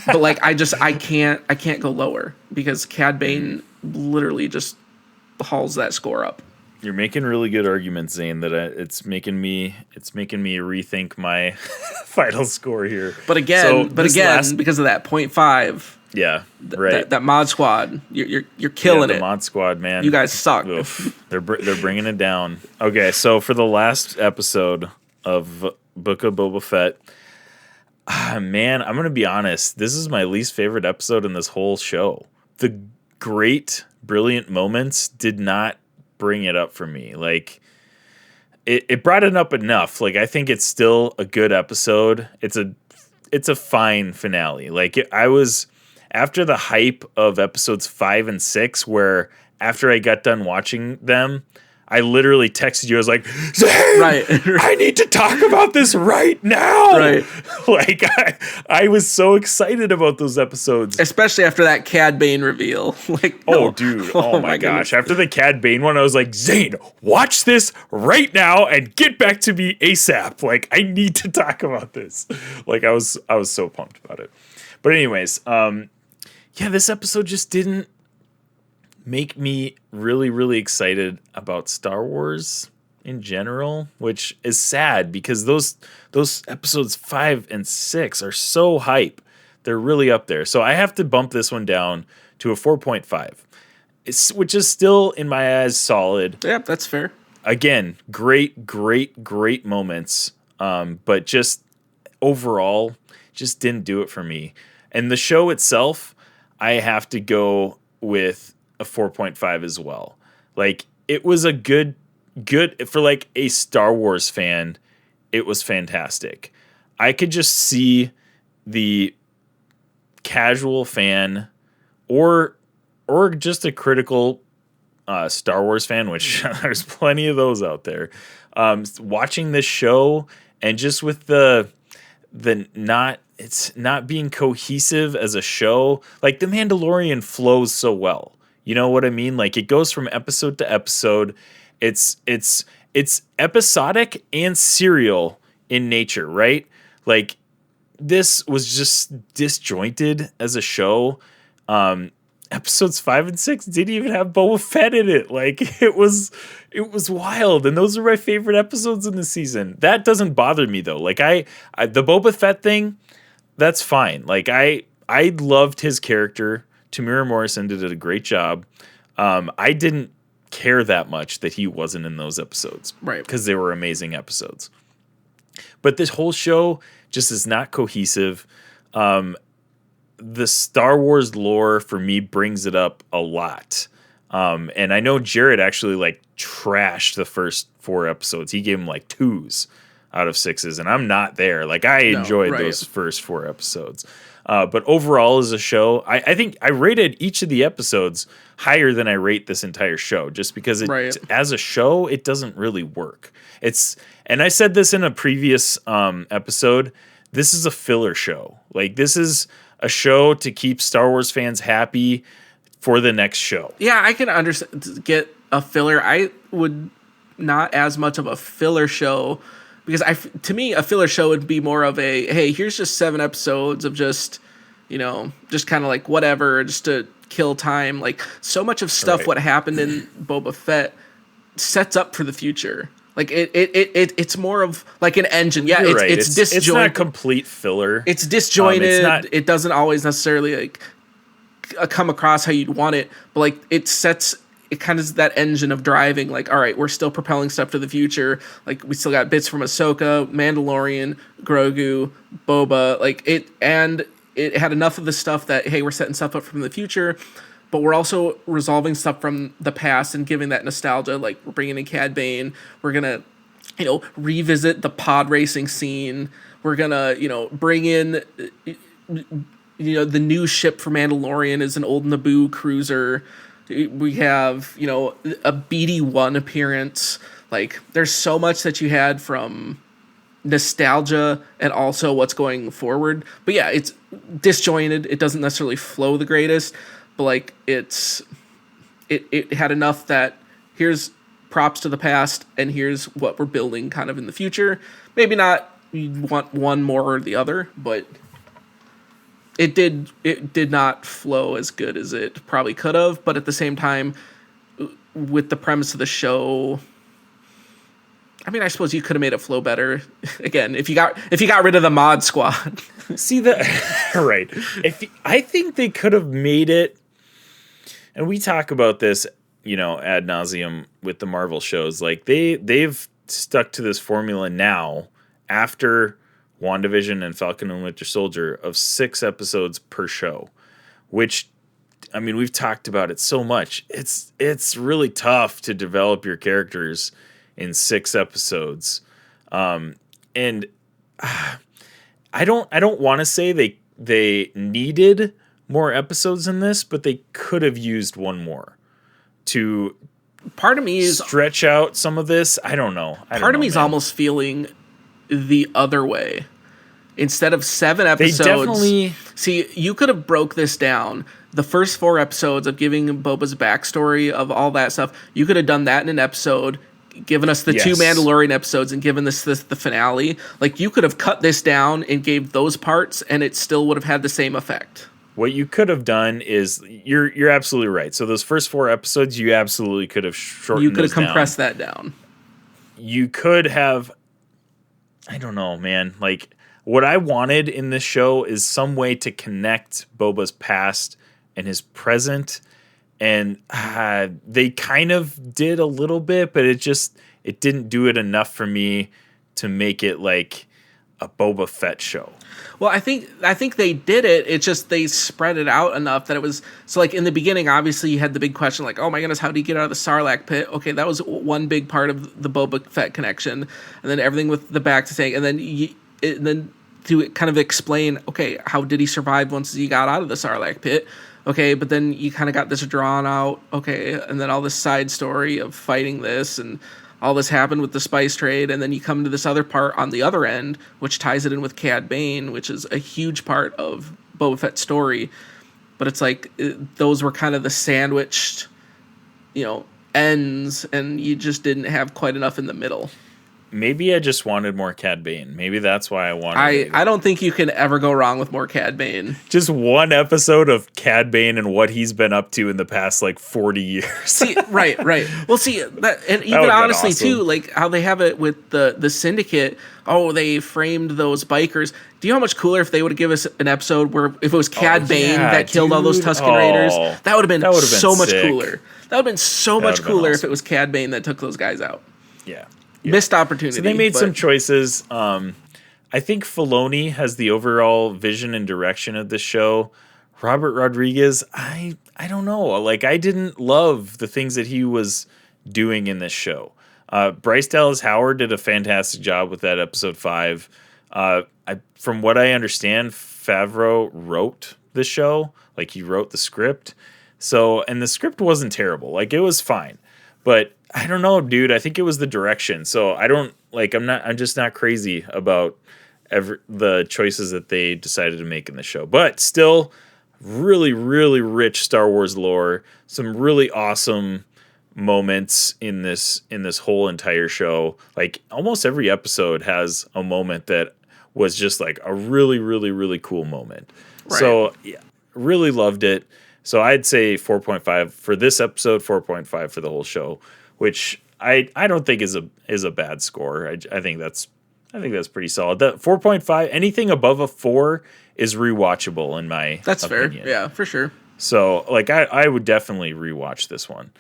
But like, I can't go lower because Cad Bane literally just hauls that score up. You're making really good arguments, Zane. That it's making me rethink my final score here. But again, because of that 0.5, yeah, right. That mod squad, you're killing it. The mod squad, man. You guys suck. Oof. They're bringing it down. Okay, so for the last episode of Book of Boba Fett, man, I'm gonna be honest. This is my least favorite episode in this whole show. The great, brilliant moments did not bring it up for me. Like, it brought it up enough. Like, I think it's still a good episode. It's a fine finale. Like, I was after the hype of episodes 5 and 6, where after I got done watching them, I literally texted you. I was like, Zane, right. I need to talk about this right now. Right. Like, I was so excited about those episodes. Especially after that Cad Bane reveal. Like, no. Oh, dude. Oh, my gosh. After the Cad Bane one, I was like, Zane, watch this right now and get back to me ASAP. Like, I need to talk about this. Like, I was so pumped about it. But anyways, yeah, this episode just didn't make me really, really excited about Star Wars in general, which is sad because those episodes 5 and 6 are so hype. They're really up there. So I have to bump this one down to a 4.5, which is still, in my eyes, solid. Yeah, that's fair. Again, great moments, but just overall, just didn't do it for me. And the show itself, I have to go with a 4.5 as well. Like, it was a good for like a Star Wars fan. It was fantastic. I could just see the casual fan or just a critical Star Wars fan, which there's plenty of those out there, watching this show and just with it's not being cohesive as a show. Like, The Mandalorian flows so well. You know what I mean? Like, it goes from episode to episode. It's episodic and serial in nature, right? Like, this was just disjointed as a show. Episodes 5 and 6 didn't even have Boba Fett in it. Like, it was wild, and those are my favorite episodes in the season. That doesn't bother me though. Like, I the Boba Fett thing, that's fine. Like, I loved his character. Tamira Morrison did a great job. I didn't care that much that he wasn't in those episodes, right? Because they were amazing episodes. But this whole show just is not cohesive. The Star Wars lore for me brings it up a lot. And I know Jared actually like trashed the first 4 episodes. He gave them like 2s out of 6s, and I'm not there. Like, I enjoyed those first 4 episodes. But overall as a show, I think I rated each of the episodes higher than I rate this entire show, just because as a show, it doesn't really work. And I said this in a previous episode, this is a filler show. Like, this is a show to keep Star Wars fans happy for the next show. Yeah, I can get a filler. I would not as much of a filler show, because to me, a filler show would be more of a, hey, here's just 7 episodes of just kind of like whatever, just to kill time. Like, so much of stuff, what happened in Boba Fett sets up for the future. Like, it's more of like an engine. Yeah, it's disjointed. It's not complete filler. It's disjointed. It doesn't always necessarily like come across how you'd want it, but like it kind of is that engine of driving, like, all right, we're still propelling stuff to the future. Like, we still got bits from Ahsoka, Mandalorian, Grogu, Boba, like it had enough of the stuff that, hey, we're setting stuff up from the future, but we're also resolving stuff from the past and giving that nostalgia. Like, we're bringing in Cad Bane. We're going to, revisit the pod racing scene. We're going to, bring in, the new ship for Mandalorian is an old Naboo cruiser. We have, a BD-1 appearance. Like, there's so much that you had from nostalgia and also what's going forward. But yeah, it's disjointed. It doesn't necessarily flow the greatest, but like it had enough that here's props to the past and here's what we're building kind of in the future. Maybe not you want one more or the other, but it did not flow as good as it probably could have. But at the same time, with the premise of the show, I mean, I suppose you could have made it flow better. Again, if you got rid of the mod squad. See that right? I think they could have made it, and we talk about this, ad nauseum with the Marvel shows. Like they've stuck to this formula now after WandaVision and Falcon and Winter Soldier of 6 episodes per show, which, I mean, we've talked about it so much. It's really tough to develop your characters in 6 episodes. And I don't want to say they needed more episodes in this, but they could have used one more to part of me is stretch out some of this. I don't know. Part of me is almost feeling the other way. Instead of 7 episodes, they definitely see, you could have broke this down. The first 4 episodes of giving Boba's backstory of all that stuff, you could have done that in an episode, given us the 2 Mandalorian episodes, and given this the finale. Like, you could have cut this down and gave those parts, and it still would have had the same effect. What you could have done is, you're absolutely right. So those first 4 episodes, you absolutely could have shortened. You could have compressed that down. You could have, I don't know, man. Like, what I wanted in this show is some way to connect Boba's past and his present, and they kind of did a little bit, but it didn't do it enough for me to make it like a Boba Fett show. Well, I think they did it. It's just they spread it out enough that it was so. Like in the beginning, obviously you had the big question, like, oh my goodness, how did he get out of the Sarlacc pit? Okay, that was one big part of the Boba Fett connection, and then everything with the back to tank, and then to kind of explain, okay, how did he survive once he got out of the Sarlacc pit? Okay, but then you kind of got this drawn out, okay, and then all this side story of fighting this, and all this happened with the spice trade, and then you come to this other part on the other end, which ties it in with Cad Bane, which is a huge part of Boba Fett's story. But it's like, those were kind of the sandwiched, ends, and you just didn't have quite enough in the middle. Maybe I just wanted more Cad Bane. Maybe that's why I wanted I don't think you can ever go wrong with more Cad Bane. Just one episode of Cad Bane and what he's been up to in the past, 40 years. See, right. Well, see, and even honestly, awesome, too, like how they have it with the Syndicate. Oh, they framed those bikers. Do you know how much cooler if they would have given us an episode where if it was Cad Bane that killed all those Tusken Raiders? That would have been so much cooler. That would have been so much cooler if it was Cad Bane that took those guys out. Yeah. Missed opportunity. So they made some choices. I think Filoni has the overall vision and direction of this show. Robert Rodriguez, I don't know. Like, I didn't love the things that he was doing in this show. Bryce Dallas Howard did a fantastic job with that episode 5. From what I understand, Favreau wrote the show. Like, he wrote the script. So, and the script wasn't terrible. Like, it was fine. But I don't know, dude. I think it was the direction. So I'm just not crazy about the choices that they decided to make in the show. But still, really, really rich Star Wars lore. Some really awesome moments in this whole entire show. Like, almost every episode has a moment that was just like a really, really, really cool moment. Right. So yeah, really loved it. So I'd say 4.5 for this episode, 4.5 for the whole show, which I don't think is a bad score. I think that's pretty solid. That 4.5, anything above a 4 is rewatchable in my That's opinion. Fair. Yeah, for sure. So I would definitely rewatch this one.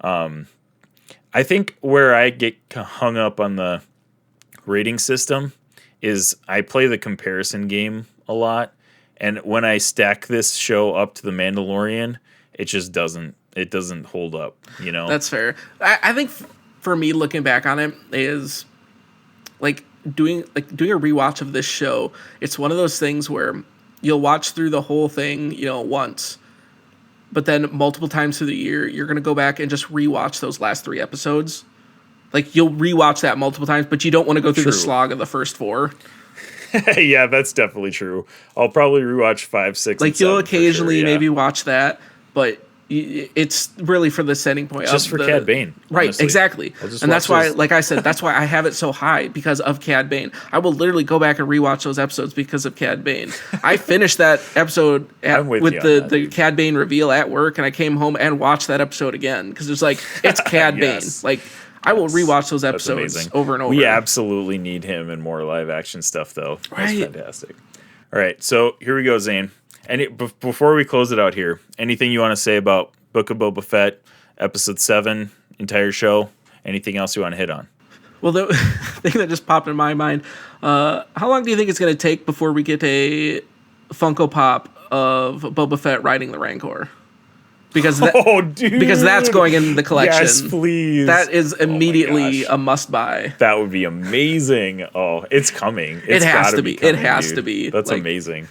I think where I get hung up on the rating system is I play the comparison game a lot. And when I stack this show up to The Mandalorian, it just doesn't hold up, That's fair. I think for me, looking back on it, is doing a rewatch of this show. It's one of those things where you'll watch through the whole thing, once, but then multiple times through the year, you're going to go back and just rewatch those last 3 episodes. Like, you'll rewatch that multiple times, but you don't want to go through the True. slog of the first 4. Yeah, that's definitely true. I'll probably rewatch 5, 6, Like, and 7 you'll for sure, occasionally yeah. maybe watch that, but it's really for the setting point. Just for Cad Bane. Right, honestly. exactly. I'll just And that's watch why, those. like I said, that's why I have it so high, because of Cad Bane. I will literally go back and rewatch those episodes because of Cad Bane. I finished that episode I'm with with you on the that, the dude. Cad Bane reveal at work, and I came home and watched that episode again, because it's like, it's Cad Yes. Bane. Like, I will rewatch those That's episodes amazing. over and over. We absolutely need him in more live action stuff, though. That's Right. fantastic. All right, so here we go, Zane. Before we close it out here, anything you want to say about Book of Boba Fett, Episode 7, entire show? Anything else you want to hit on? Well, the thing that just popped in my mind, how long do you think it's going to take before we get a Funko Pop of Boba Fett riding the Rancor? Because Dude. because that's going in the collection. Yes, please. That is immediately gosh. a must buy. That would be amazing. Oh, it's coming. It's has gotta to be. It coming, has dude. to be. That's Like, amazing.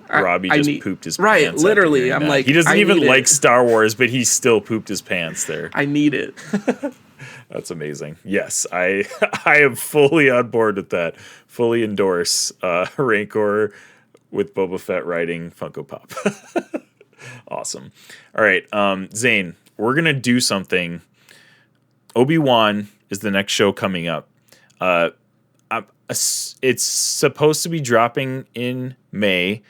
I- Robbie I just need- pooped his right, pants. literally, after hearing I'm that. like, he doesn't I even need it. like Star Wars, but he still pooped his pants there. I need it. That's amazing. Yes, I am fully on board with that. Fully endorse Rancor with Boba Fett riding Funko Pop. Awesome. All right, Zane, we're gonna do something. Obi-Wan is the next show coming up. It's supposed to be dropping in May,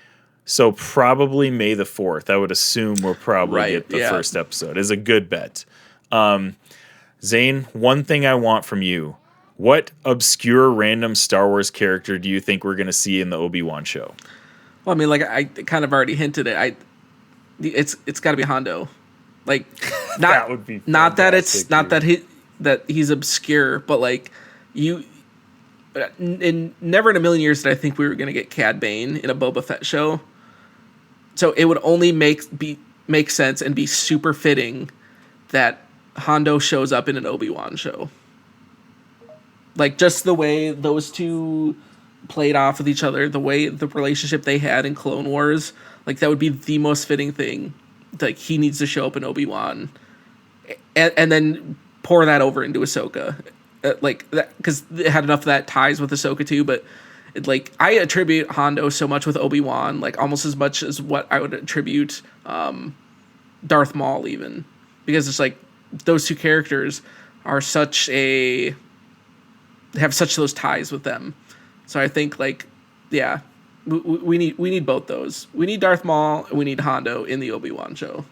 so probably May the 4th. I would assume we'll probably Right, get the yeah. first episode. Is a good bet. Zane, one thing I want from you. What obscure random Star Wars character do you think we're going to see in the Obi-Wan show? Well, I mean, like I kind of already hinted it. It's got to be Hondo. Like, not That would be not that it's fantastic, not dude. that he's obscure, but like never in a million years did I think we were gonna get Cad Bane in a Boba Fett show. So it would only make sense and be super fitting that Hondo shows up in an Obi-Wan show. Like, just the way those two played off with each other, the way the relationship they had in Clone Wars, like, that would be the most fitting thing. Like, he needs to show up in Obi-Wan, and then pour that over into Ahsoka, like that, because it had enough of that ties with Ahsoka too. But like, I attribute Hondo so much with Obi-Wan, like almost as much as what I would attribute Darth Maul, even, because it's like those two characters are have such those ties with them. So I think, like, yeah, we need both those. We need Darth Maul and we need Hondo in the Obi-Wan show.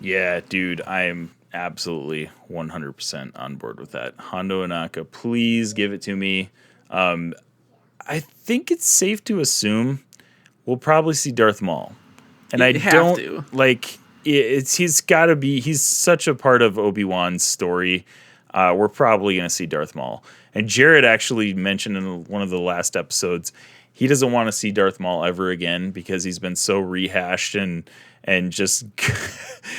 Yeah, dude, I am absolutely 100% on board with that. Hondo Anaka, please give it to me. I think it's safe to assume we'll probably see Darth Maul. And You I have don't to. like he's got to be, he's such a part of Obi-Wan's story. We're probably going to see Darth Maul. And Jared actually mentioned in one of the last episodes, he doesn't want to see Darth Maul ever again because he's been so rehashed and just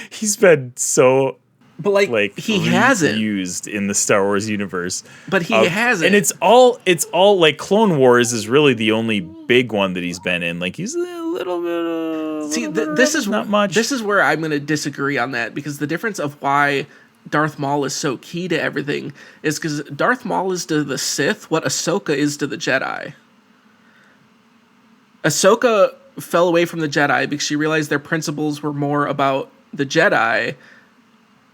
he's been so But like he hasn't used in the Star Wars universe. But he hasn't. And it's all like Clone Wars is really the only big one that he's been in. Like, he's a little bit of, See, this is not much. This is where I'm going to disagree on that, because the difference of why Darth Maul is so key to everything is because Darth Maul is to the Sith what Ahsoka is to the Jedi. Ahsoka fell away from the Jedi because she realized their principles were more about the Jedi,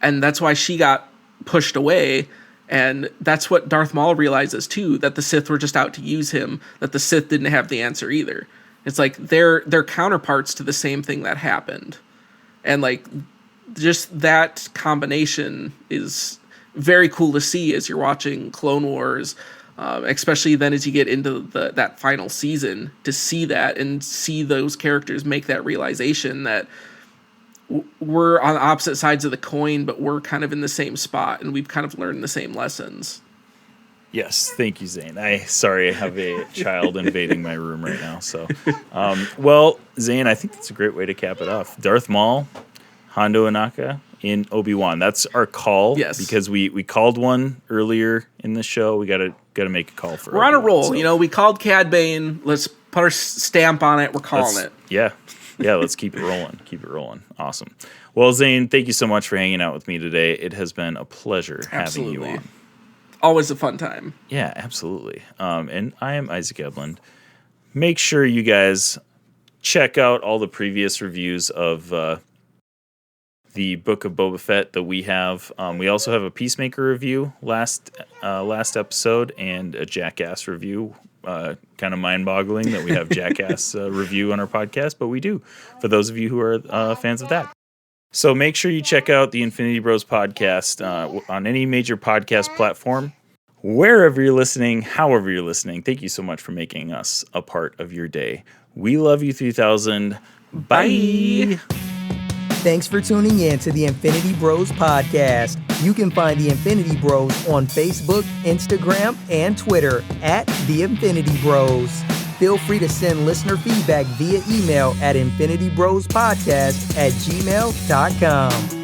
and that's why she got pushed away. And that's what Darth Maul realizes too, that the Sith were just out to use him, that the Sith didn't have the answer either. It's like they're counterparts to the same thing that happened. And like, just that combination is very cool to see as you're watching Clone Wars, especially then as you get into that final season, to see that and see those characters make that realization that we're on opposite sides of the coin, but we're kind of in the same spot and we've kind of learned the same lessons. Yes, thank you, Zane. Sorry, I have a child invading my room right now. So, well, Zane, I think that's a great way to cap it off. Darth Maul, Hondo Anaka in Obi-Wan. That's our call. Yes, because we called one earlier in the show. We gotta make a call for. We're on a Obi-Wan, roll. so. You know, we called Cad Bane. Let's put our stamp on it. We're calling it. Yeah, Yeah, let's keep it rolling. Keep it rolling. Awesome. Well, Zayne, thank you so much for hanging out with me today. It has been a pleasure having you on. Always a fun time. Yeah, absolutely. And I am Isaac Ebland. Make sure you guys check out all the previous reviews of the Book of Boba Fett that we have. We also have a Peacemaker review last episode and a Jackass review. Kind of mind-boggling that we have Jackass review on our podcast, but we do, for those of you who are fans of that. So make sure you check out the Infinity Bros podcast on any major podcast platform. Wherever you're listening, however you're listening, thank you so much for making us a part of your day. We love you 3000. Bye. Thanks for tuning in to the Infinity Bros podcast. You can find the Infinity Bros on Facebook, Instagram, and Twitter at The Infinity Bros. Feel free to send listener feedback via email at infinitybrospodcast@gmail.com.